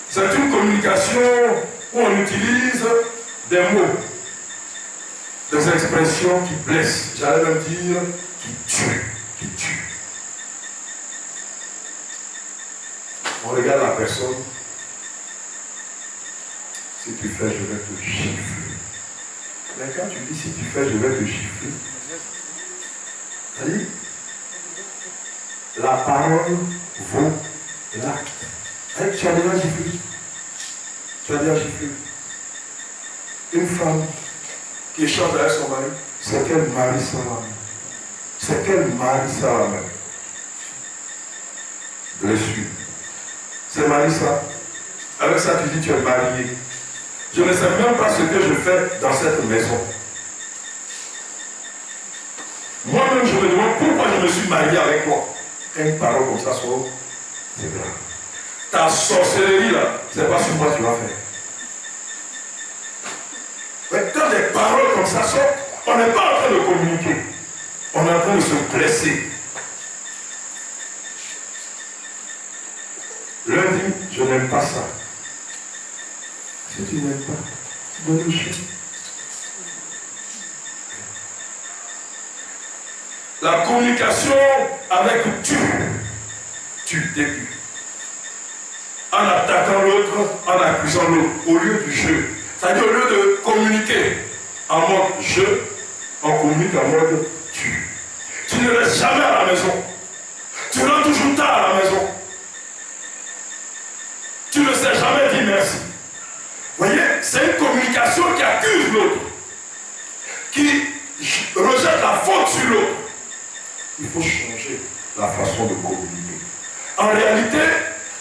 C'est une communication où on utilise des mots, des expressions qui blessent, j'allais même dire qui tuent, On regarde la personne, si tu fais, je vais te gifler. Mais quand tu dis si tu fais, je vais te gifler, c'est-à-dire, la parole vaut l'acte. Tu as déjà giflé. Tu as déjà giflé. Une femme qui échange avec son mari, c'est qu'elle marie sa main. C'est qu'elle marie sa main. Blessure. C'est marie ça. Avec ça, tu dis tu es marié. Je ne sais même pas ce que je fais dans cette maison. Moi-même, je me demande pourquoi je me suis marié avec toi. Quand une parole comme ça sort, c'est grave. Ta sorcellerie là, c'est pas sur moi que tu vas faire. Mais quand des paroles comme ça sortent, on n'est pas en train de communiquer. On est en train de se blesser. L'un dit, je n'aime pas ça. Si tu n'aimes pas, donne le chien. La communication avec tu début. En attaquant l'autre, en accusant l'autre, au lieu du jeu. C'est-à-dire au lieu de communiquer en mode je, on communique en mode tu. Tu ne restes jamais à la maison. Tu rentres toujours tard à la maison. Tu ne sais jamais dire merci. Vous voyez, c'est une communication qui accuse l'autre, qui rejette la faute sur l'autre. Il faut changer la façon de communiquer. En réalité,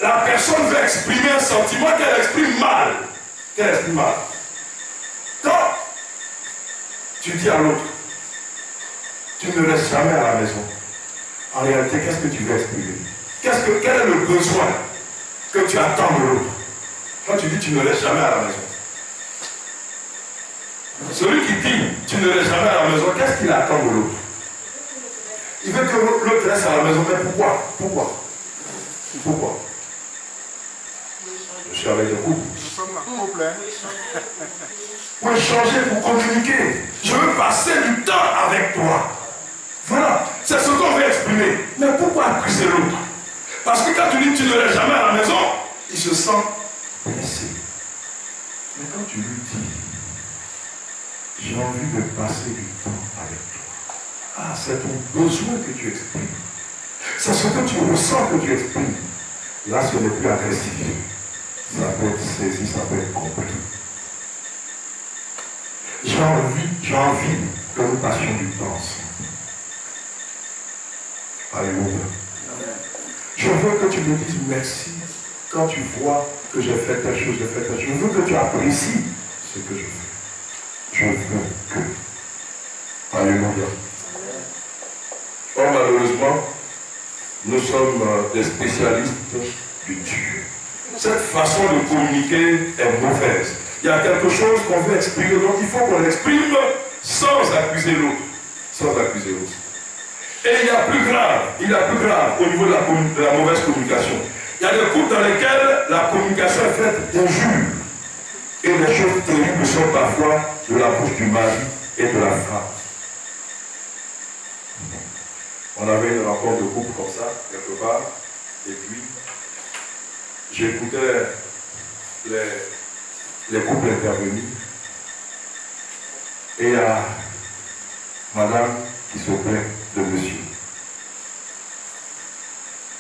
la personne veut exprimer un sentiment qu'elle exprime mal. Quand tu dis à l'autre, tu ne restes jamais à la maison. En réalité, qu'est-ce que tu veux exprimer? Quel est le besoin que tu attends de l'autre? Quand tu dis tu ne restes jamais à la maison. Celui qui dit tu ne restes jamais à la maison, qu'est-ce qu'il attend de l'autre? Il veut que l'autre reste à la maison, mais pourquoi? Je suis avec le couple. Nous sommes un couple, hein? Pour échanger, pour communiquer. Je veux passer du temps avec toi. Voilà, c'est ce qu'on veut exprimer. Mais pourquoi accuser l'autre? Parce que quand tu dis tu ne restes jamais à la maison, il se sent blessé. Mais quand tu lui dis, j'ai envie de passer du temps avec toi. Ah, c'est ton besoin que tu exprimes. C'est ce que tu ressens que tu exprimes. Là, ce n'est plus agressif. Ça peut être saisi, ça peut être compris. J'ai envie que nous passions du temps ensemble. Alléluia. Je veux que tu me dises merci quand tu vois que j'ai fait telle chose, j'ai fait telle chose. Je veux que tu apprécies ce que je fais. Je veux que. Alléluia. Or, malheureusement, nous sommes des spécialistes du tu. Cette façon de communiquer est mauvaise. Il y a quelque chose qu'on veut exprimer, donc il faut qu'on l'exprime sans accuser l'autre. Et il y a plus grave au niveau de la mauvaise communication. Il y a des couples dans lesquels la communication est faite d'injures. Et les choses terribles sont parfois de la bouche du mari et de la femme. On avait une rencontre de couple comme ça, quelque part, et puis j'écoutais les couples intervenus, et il y a madame qui se plaint de monsieur.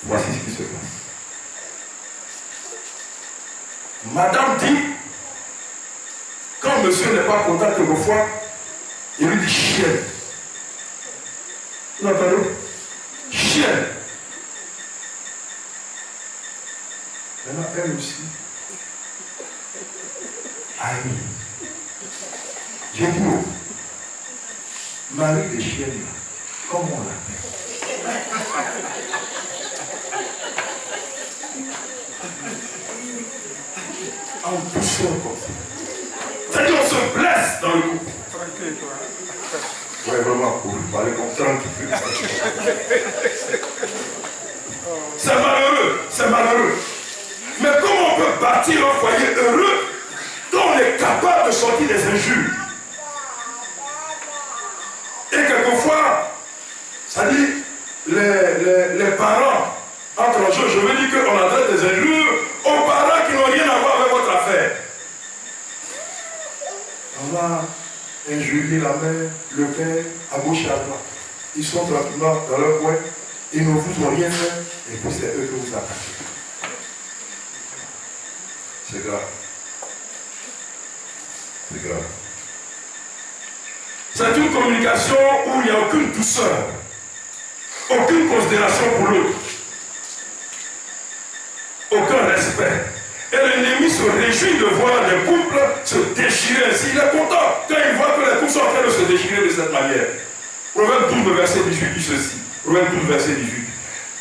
Voici ce qui se passe. Madame dit, quand monsieur n'est pas content quelquefois, il lui dit chienne. Vous entendez? Chienne. Maintenant, elle aussi. Aïe. J'ai dit, oh, Marie des chiennes, comment on l'appelle? En douceur comme ça. C'est-à-dire on se blesse dans le couple. Tranquille, toi. Ouais, vraiment, pour parler comme ça. C'est malheureux. Mais comment on peut bâtir un foyer heureux quand on est capable de sortir des injures? Et quelquefois, ça dit, les parents, entre en jeu, je veux dire qu'on adresse des injures aux parents qui n'ont rien à voir avec votre affaire. On va injurier la mère, le père, à gauche et à droite. Ils sont tranquillement dans leur coin, ils ne vous ont rien fait, et puis c'est eux que vous attaquez. C'est grave. C'est grave. C'est une communication où il n'y a aucune douceur, aucune considération pour l'autre, aucun respect. Et l'ennemi se réjouit de voir des couples se déchirer ainsi. Il est content quand il voit que les couples sont en train de se déchirer de cette manière. Proverbe 12, verset 18 dit ceci. Proverbe 12, verset 18.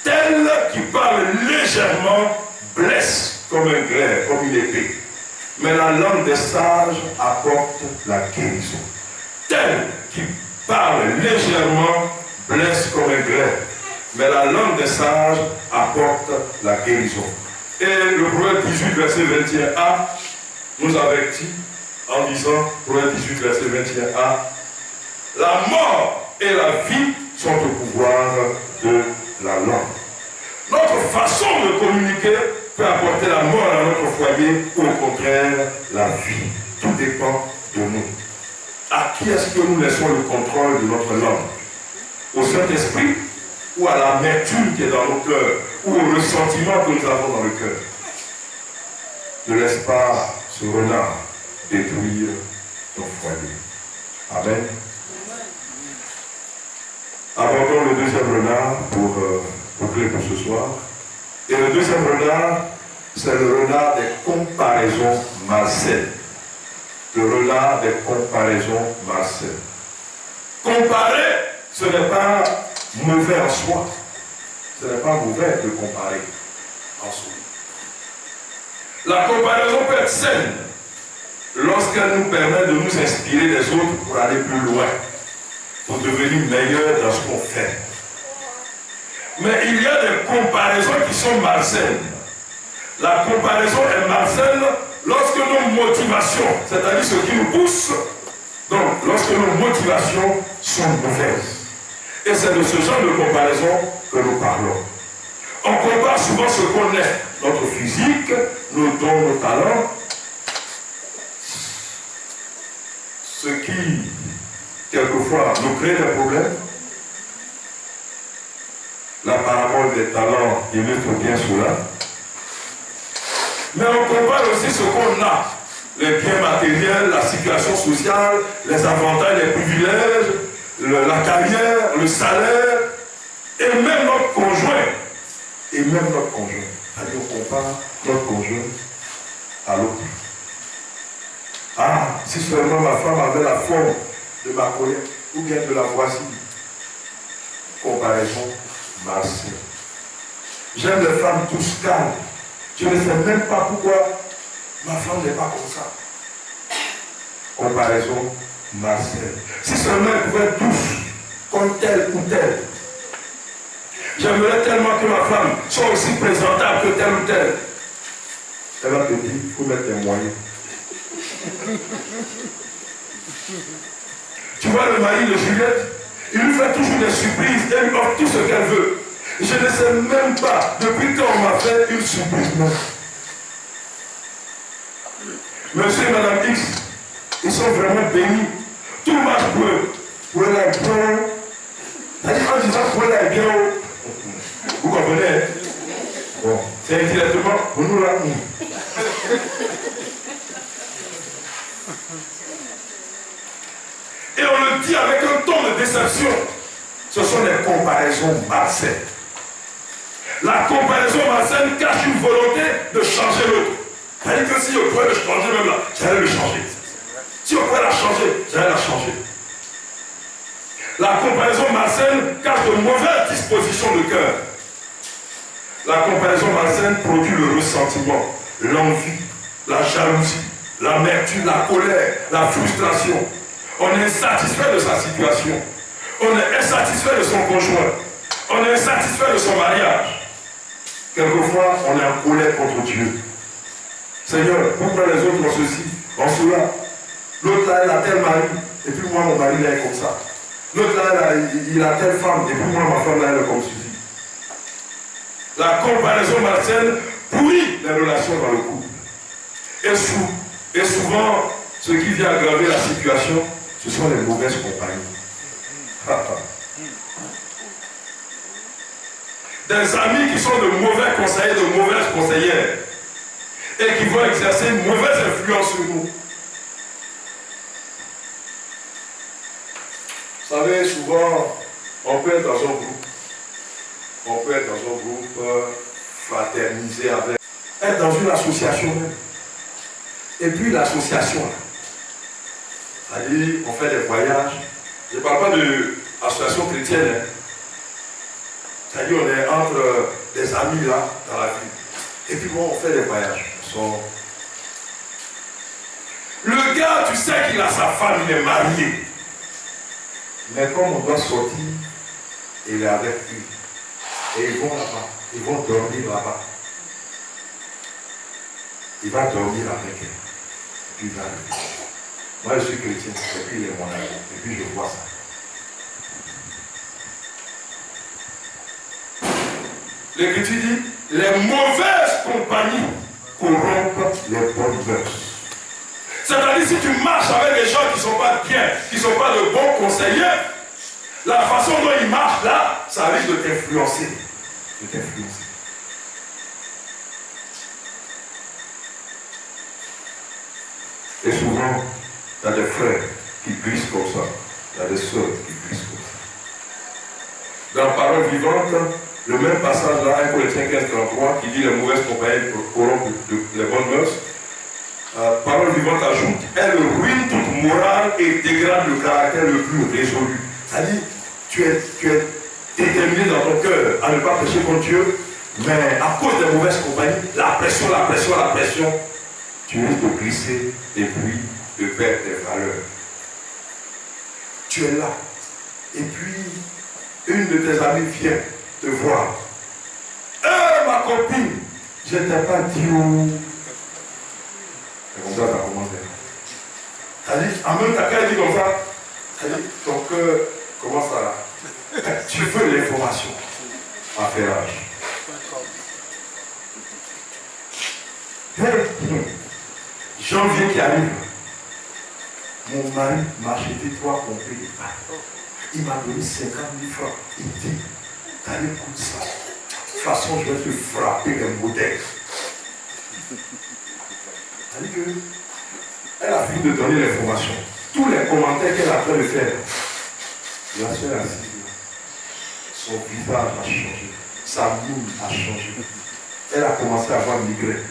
Tel qui parle légèrement blesse comme un glaive, comme une épée. Mais la langue des sages apporte la guérison. Tel qui parle légèrement blesse comme un glaive. Mais la langue des sages apporte la guérison. Et le Proverbe 18, verset 21a, nous avertit en disant, Proverbe 18, verset 21a, la mort et la vie sont au pouvoir de la langue. Notre façon de communiquer peut apporter la mort à notre foyer ou au contraire la vie. Tout dépend de nous. À qui est-ce que nous laissons le contrôle de notre langue? Au Saint-Esprit ou à l'amertume qui est dans nos cœurs ou au ressentiment que nous avons dans le cœur? Ne laisse pas ce renard détruire ton foyer. Amen. Abordons le deuxième renard pour clé pour ce soir. Et le deuxième renard, c'est le renard des comparaisons malsaines. Le renard des comparaisons malsaines. Comparer, ce n'est pas mauvais en soi. Ce n'est pas mauvais de comparer en soi. La comparaison peut être saine lorsqu'elle nous permet de nous inspirer des autres pour aller plus loin, pour devenir meilleurs dans ce qu'on fait. Mais il y a des comparaisons qui sont malsaines. La comparaison est malsaine lorsque nos motivations, c'est-à-dire ce qui nous pousse, donc lorsque nos motivations sont mauvaises. Et c'est de ce genre de comparaison que nous parlons. On compare souvent ce qu'on est, notre physique, nos dons, nos talents, ce qui, quelquefois, nous crée des problèmes. La parabole des talents illustre bien cela. Mais on compare aussi ce qu'on a, les biens matériels, la situation sociale, les avantages, les privilèges, la carrière, le salaire, et même notre conjoint. Et même notre conjoint. C'est-à-dire on compare notre conjoint à l'autre. Ah, si seulement ma femme avait la forme de ma colère, ou bien de la voisine. Comparaison malsaine. J'aime les femmes tous calmes. Je ne sais même pas pourquoi ma femme n'est pas comme ça. Comparaison malsaine. Si seulement elle pouvait être douce, comme telle ou telle. J'aimerais tellement que ma femme soit aussi présentable que telle ou telle. Elle va te dire, il faut mettre des moyens. Tu vois le mari de Juliette, il lui fait toujours des surprises et lui offre tout ce qu'elle veut. Je ne sais même pas depuis quand on m'a fait une surprise même. Monsieur et Madame X, ils sont vraiment bénis. Tout marche pour eux. Pour elle est bien. C'est-à-dire en disant pour elle est bien. Vous comprenez, hein? Bon, c'est indirectement pour nous là. Et on le dit avec un ton de déception. Ce sont des comparaisons malsaines. La comparaison malsaine cache une volonté de changer l'autre. C'est-à-dire que si on pouvait le changer même là, j'allais le changer. Si on pouvait la changer, j'allais la changer. La comparaison malsaine cache de mauvaises dispositions de cœur. La comparaison malsaine produit le ressentiment, l'envie, la jalousie, l'amertume, la colère, la frustration. On est insatisfait de sa situation. On est insatisfait de son conjoint. On est insatisfait de son mariage. Quelquefois, on est en colère contre Dieu. Seigneur, pourquoi les autres ont ceci, ont cela? L'autre là, il a tel mari, et puis moi, mon mari là est comme ça. L'autre là, il a telle femme, et puis moi, ma femme là, elle est comme ceci. La comparaison malsaine pourrit les relations dans le couple. Et souvent, ce qui vient aggraver la situation, ce sont les mauvaises compagnies. Des amis qui sont de mauvais conseillers, de mauvaises conseillères, et qui vont exercer une mauvaise influence sur nous. Vous savez, souvent, on peut être dans un groupe. On peut être dans un groupe fraternisé avec. Être dans une association même. Et puis l'association, c'est-à-dire, on fait des voyages. Je ne parle pas de association chrétienne. Hein. C'est-à-dire, on est entre des amis là, dans la vie. Et puis bon, on fait des voyages. Le gars, tu sais qu'il a sa femme, il est marié. Mais comme on doit sortir, il est avec lui. Et ils vont là-bas. Ils vont dormir là-bas. il va dormir avec elle. Et puis il va arriver. Moi, je suis chrétien, et puis il est mon ami, et puis je vois ça. L'Écriture dit, les mauvaises compagnies corrompent les bonnes mœurs. C'est-à-dire, si tu marches avec des gens qui ne sont pas bien, qui ne sont pas de bons conseillers, la façon dont ils marchent là, ça risque de t'influencer. Et souvent, il y a des frères qui glissent comme ça. Il y a des sœurs qui glissent comme ça. Dans la parole vivante, le même passage là, 1 Corinthiens 15:33, qui dit les mauvaises compagnies corrompent les bonnes mœurs. Parole vivante ajoute, elle ruine toute morale et dégrade le caractère le plus résolu. C'est-à-dire, tu es déterminé dans ton cœur à ne pas pécher contre Dieu, mais à cause des mauvaises compagnies, la pression, tu risques de glisser et puis de perdre tes valeurs. Tu es là. Et puis, une de tes amies vient te voir. Ma copine, je ne t'ai pas dit où. C'est comme ça, ça commence. C'est-à-dire, en même temps, quand elle dit comme ça, c'est-à-dire, ton cœur commence à. Tu veux l'information. Affairage. Janvier qui arrive. Mon mari m'a acheté 3 compris de pâtes. Il m'a donné 50 000 francs. Il dit, allez, écoute ça. De toute façon, je vais te frapper les modèles. C'est-à-dire qu'elle a fini de donner l'information. Tous les commentaires qu'elle a fait de faire, la soeur assise, son visage a changé, sa mine a changé. Elle a commencé à avoir migraine.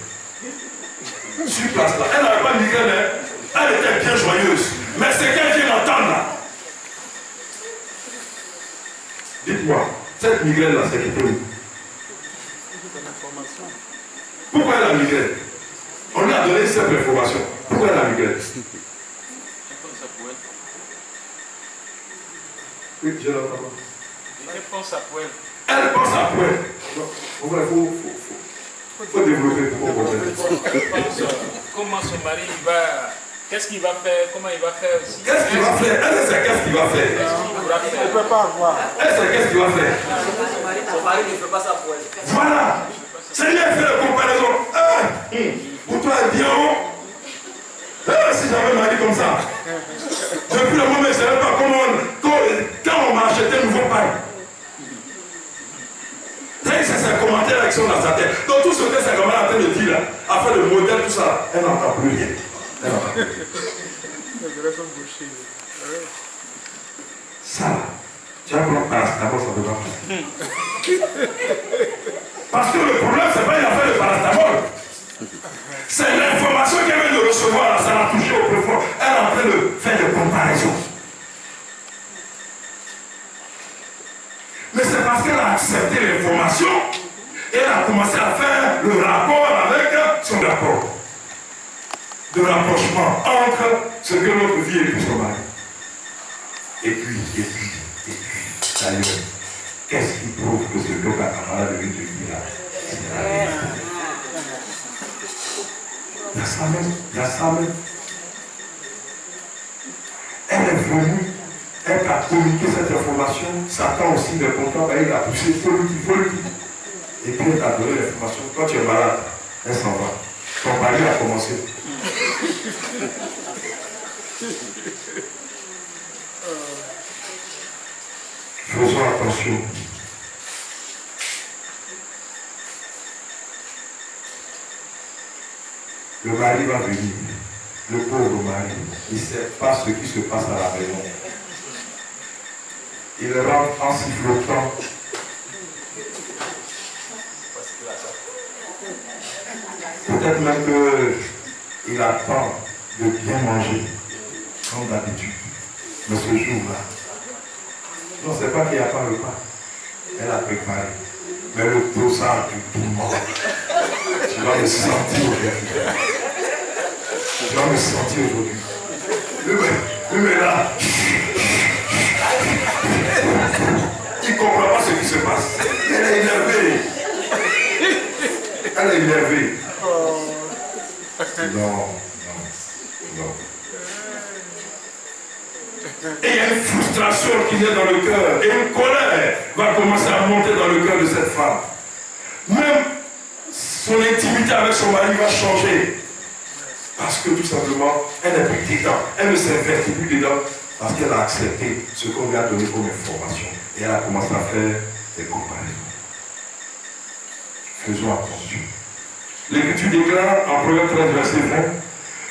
Sur place là, elle n'avait pas de migraine, hein? Elle était bien joyeuse. Mais c'est qu'elle vient d'entendre là. Dites-moi, cette migraine là, c'est qui où? Pourquoi elle a migraine? On lui a donné cette information. Pourquoi elle a migraine? Oui, je l'entends. Elle pense à poil. Elle pense à poil. Il faut développer pour comprendre. Comment son mari va. Qu'est-ce qu'il va faire? Comment il va faire aussi? Qu'est-ce qu'il va faire? Elle sait qu'est-ce qu'il va faire. Elle ne peut pas avoir. Elle sait qu'est-ce qu'il va faire. Son mari ne fait pas ça pour elle. Voilà. Seigneur fait la comparaison. Pour toi, bien haut. Si j'avais un mari comme ça. Depuis le moment, je ne savais pas comment. Quand on m'a acheté un nouveau pain. C'est ses commentaires qui sont dans sa tête. Donc tout ce que sa grand-mère est en train de dire là, après le modèle, tout ça, elle n'entend plus rien. Elle n'entend plus rien. Ça, tu as compris paracétamol, ça ne peut pas passer. Parce que le problème, ce n'est pas une affaire de paracétamol. C'est l'information qu'elle vient de recevoir, ça l'a touché au plus fort. Elle est en train de faire des comparaisons. Mais c'est parce qu'elle a accepté l'information et elle a commencé à faire le rapport avec son rapport. De rapprochement entre ce que notre vie est plus son mari. Et puis, d'ailleurs, qu'est-ce qui prouve que ce que Kakamara devait te dire là? C'est la vérité. Il y a ça même. Elle est venue. Elle a communiqué cette information, Satan aussi n'est content, il a poussé, il faut le dire. Et puis elle a donné l'information, quand tu es malade, elle s'en va. Ton mari a commencé. Faisons attention. Le mari va venir. Le pauvre mari, il ne sait pas ce qui se passe à la maison. Il rentre en sifflotant. Peut-être même qu'il attend de bien manger, comme d'habitude. Mais ce jour-là, non, c'est pas qu'il n'y a pas le repas. Elle a préparé. Mais le dosage du piment, tu vas le sentir aujourd'hui. Tu vas me sentir aujourd'hui. Mais là, il ne comprend pas ce qui se passe. Elle est énervée. Elle est énervée. Non. Et il y a une frustration qui est dans le cœur, et une colère va commencer à monter dans le cœur de cette femme. Même son intimité avec son mari va changer. Parce que tout simplement, elle n'est plus dedans. Elle ne s'investit plus dedans. Parce qu'elle a accepté ce qu'on lui a donné comme information. Et elle a commencé à faire des comparaisons. Faisons attention. L'Écriture déclare en Proverbe 13, verset 20,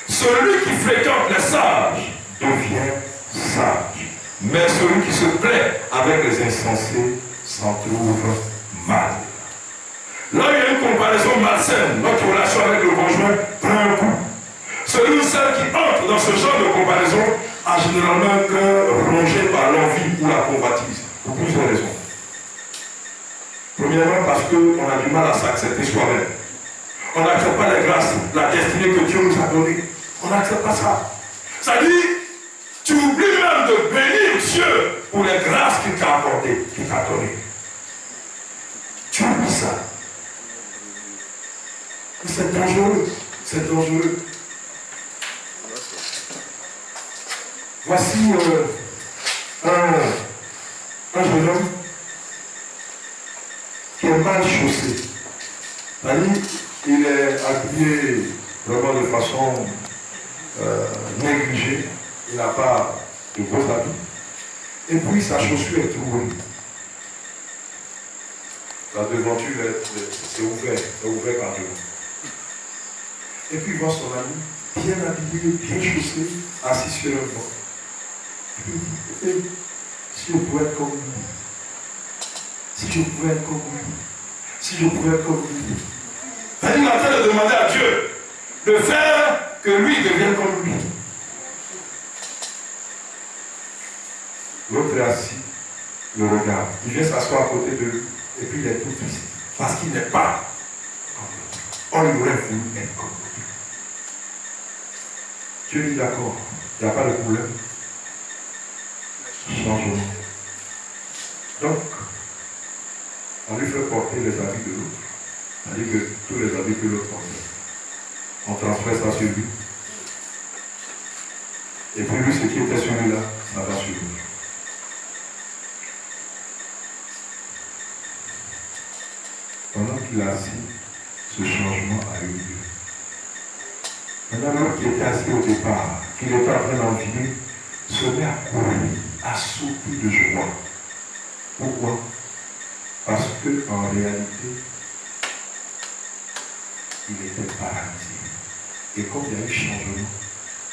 celui qui fréquente les sages devient sage. Mais celui qui se plaît avec les insensés s'en trouve mal. Là, il y a une comparaison malsaine. Notre relation avec le conjoint prend un coup. Celui ou celle qui entre dans ce genre de comparaison a généralement un cœur rongé par l'envie ou la convoitise. Pour plusieurs raisons. Premièrement, parce qu'on a du mal à s'accepter soi-même. On n'accepte pas les grâces, la destinée que Dieu nous a donnée. On n'accepte pas ça. Ça dit, tu oublies même de bénir Dieu pour les grâces qu'il t'a accordées, qu'il t'a données. Tu oublies ça. C'est dangereux. C'est dangereux. Voici un jeune homme qui est mal chaussé. C'est-à-dire, il est habillé vraiment de façon négligée. Il n'a pas de beaux habits. Et puis sa chaussure est trouée. La devanture c'est ouvert par Dieu. Et puis il voit son ami, bien habillé, bien chaussé, assis sur un banc. Et puis il dit, si je pouvais être comme lui, si je pouvais être comme lui, si je pouvais être comme lui. Il est en train de demander à Dieu de faire que lui devienne comme lui. L'autre est assis, le regarde. Il vient s'asseoir à côté de lui. Et puis il est tout triste. Parce qu'il n'est pas comme l'autre. Or, il aurait voulu être comme l'autre. Dieu dit d'accord, il n'y a pas de problème. Changement. Donc, on lui fait porter les habits de l'autre. C'est-à-dire que tous les habits que l'autre porte, on transfère ça sur lui. Et puis lui, ce qui était sur lui là, ça va sur lui. Pendant qu'il a assis, ce changement a eu lieu. Maintenant, l'homme qui était assis au départ, qu'il était en train d'envier, se met à courir, à sauter de joie. Pourquoi? Parce qu'en réalité, il était paralysé. Et comme il y a eu changement,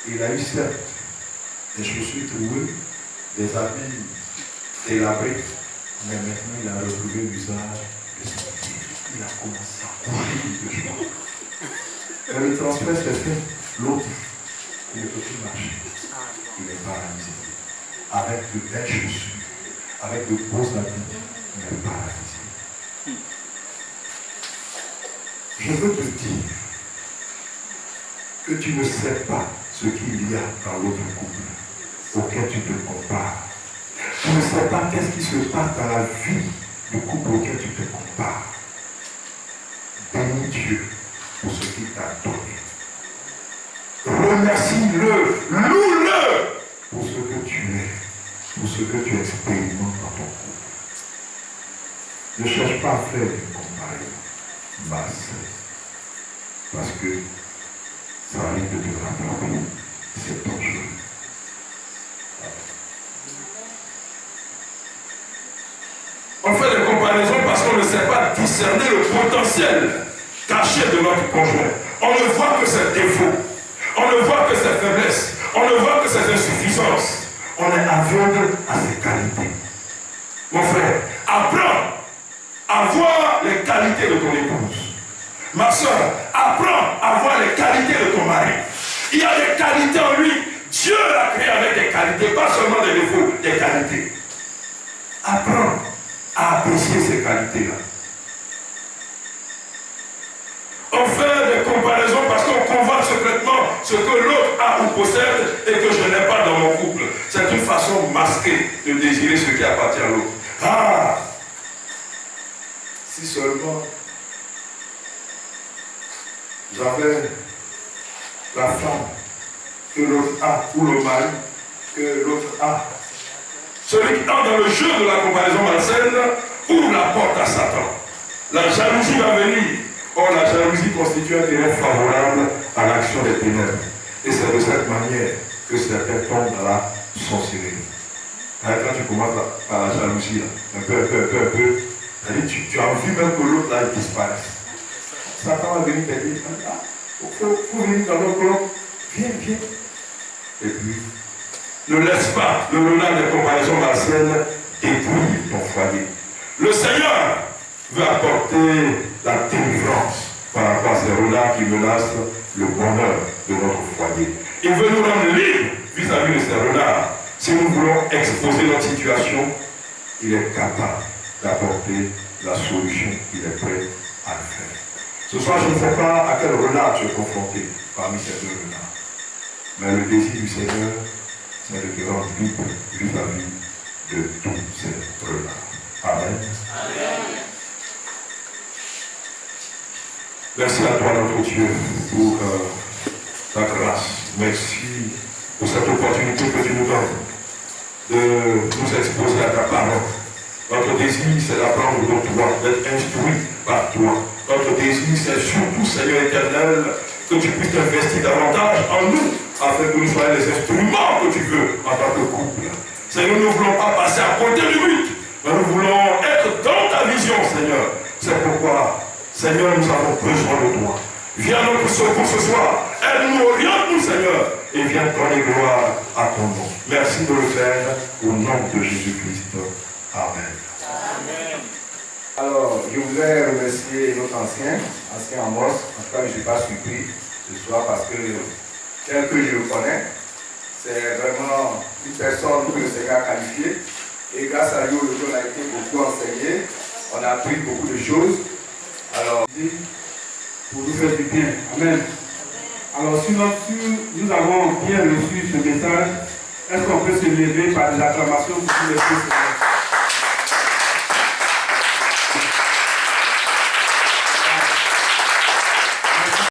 il a eu certes des chaussures trouées, des habits délabrés, mais maintenant il a retrouvé l'usage de son pied. Il a commencé à courir de joie. Et le transfert s'est fait. L'autre, il ne peut plus marcher. Il est paralysé. Avec de belles chaussures, avec de beaux habits, il est paralysé. Je veux te dire que tu ne sais pas ce qu'il y a dans l'autre couple auquel tu te compares. Tu ne sais pas qu'est-ce qui se passe dans la vie du couple auquel tu te compares. Bénis Dieu pour ce qu'il t'a donné. Remercie-le, loue-le pour ce que tu es, pour ce que tu expérimentes dans ton couple. Ne cherche pas à faire une comparaison malsaine, parce que ça arrive de te rattraper. C'est dangereux. On fait des comparaisons parce qu'on ne sait pas discerner le potentiel caché de notre conjoint. On ne voit que ses défauts. On ne voit que ses faiblesses. On ne voit que ses insuffisances. On est aveugle à ses qualités. Mon frère, apprends à voir les qualités de ton épouse. Ma soeur, apprends à voir les qualités de ton mari. Il y a des qualités en lui. Dieu l'a créé avec des qualités, pas seulement des défauts, des qualités. Apprends à apprécier ces qualités-là. On fait des comparaisons parce qu'on convoite secrètement ce que l'autre a ou possède et que je n'ai pas dans mon couple. C'est une façon masquée de désirer ce qui appartient à l'autre. Ah! Si seulement j'avais la femme que l'autre a, ou le mari que l'autre a. Celui qui entre dans le jeu de la comparaison malsaine ouvre la porte à Satan. La jalousie va venir. Or, la jalousie constitue un terrain favorable à l'action des ténèbres. Et c'est de cette manière que certains tombent dans la sorcellerie. Quand tu commences par la jalousie, un peu, tu as envie même que l'autre là il disparaisse. Satan va venir te dire, faut venir dans notre groupe, viens. Et puis, ne laisse pas le renard des comparaisons malsaines détruire ton foyer. Le Seigneur veut apporter la délivrance par rapport à ces renards qui menacent le bonheur de notre foyer. Il veut nous rendre libres vis-à-vis de ces renards. Si nous voulons exposer notre situation, il est capable d'apporter la solution. Il est prêt à le faire. Ce soir, je ne sais pas à quel renard tu es confronté parmi ces deux renards. Mais le désir du Seigneur, c'est de te rendre libre vis-à-vis de tous ces renards. Amen. Amen. Merci à toi, notre Dieu, pour ta grâce. Merci pour cette opportunité que tu nous donnes de nous exposer à ta parole. Notre désir, c'est d'apprendre de toi, d'être instruit par toi. Notre désir, c'est surtout, Seigneur éternel, que tu puisses t'investir davantage en nous, afin que nous soyons les instruments que tu veux en tant que couple. Seigneur, nous ne voulons pas passer à côté du but, mais nous voulons être dans ta vision, Seigneur. C'est pourquoi, Seigneur, nous avons besoin de toi. Viens notre secours ce soir. Aide-nous, oriente-nous, Seigneur. Et viens donner gloire à ton nom. Merci de le faire au nom de Jésus-Christ. Amen. Amen. Alors, je voudrais remercier notre ancien Amos. En tout cas, je ne suis pas surpris ce soir parce que tel que je le connais, c'est vraiment une personne que le Seigneur a qualifiée. Et grâce à lui, on a été beaucoup enseigné. On a appris beaucoup de choses. Alors, pour nous faire du bien. Amen. Alors, si nous avons bien reçu ce message, est-ce qu'on peut se lever par des acclamations pour tous les Christ?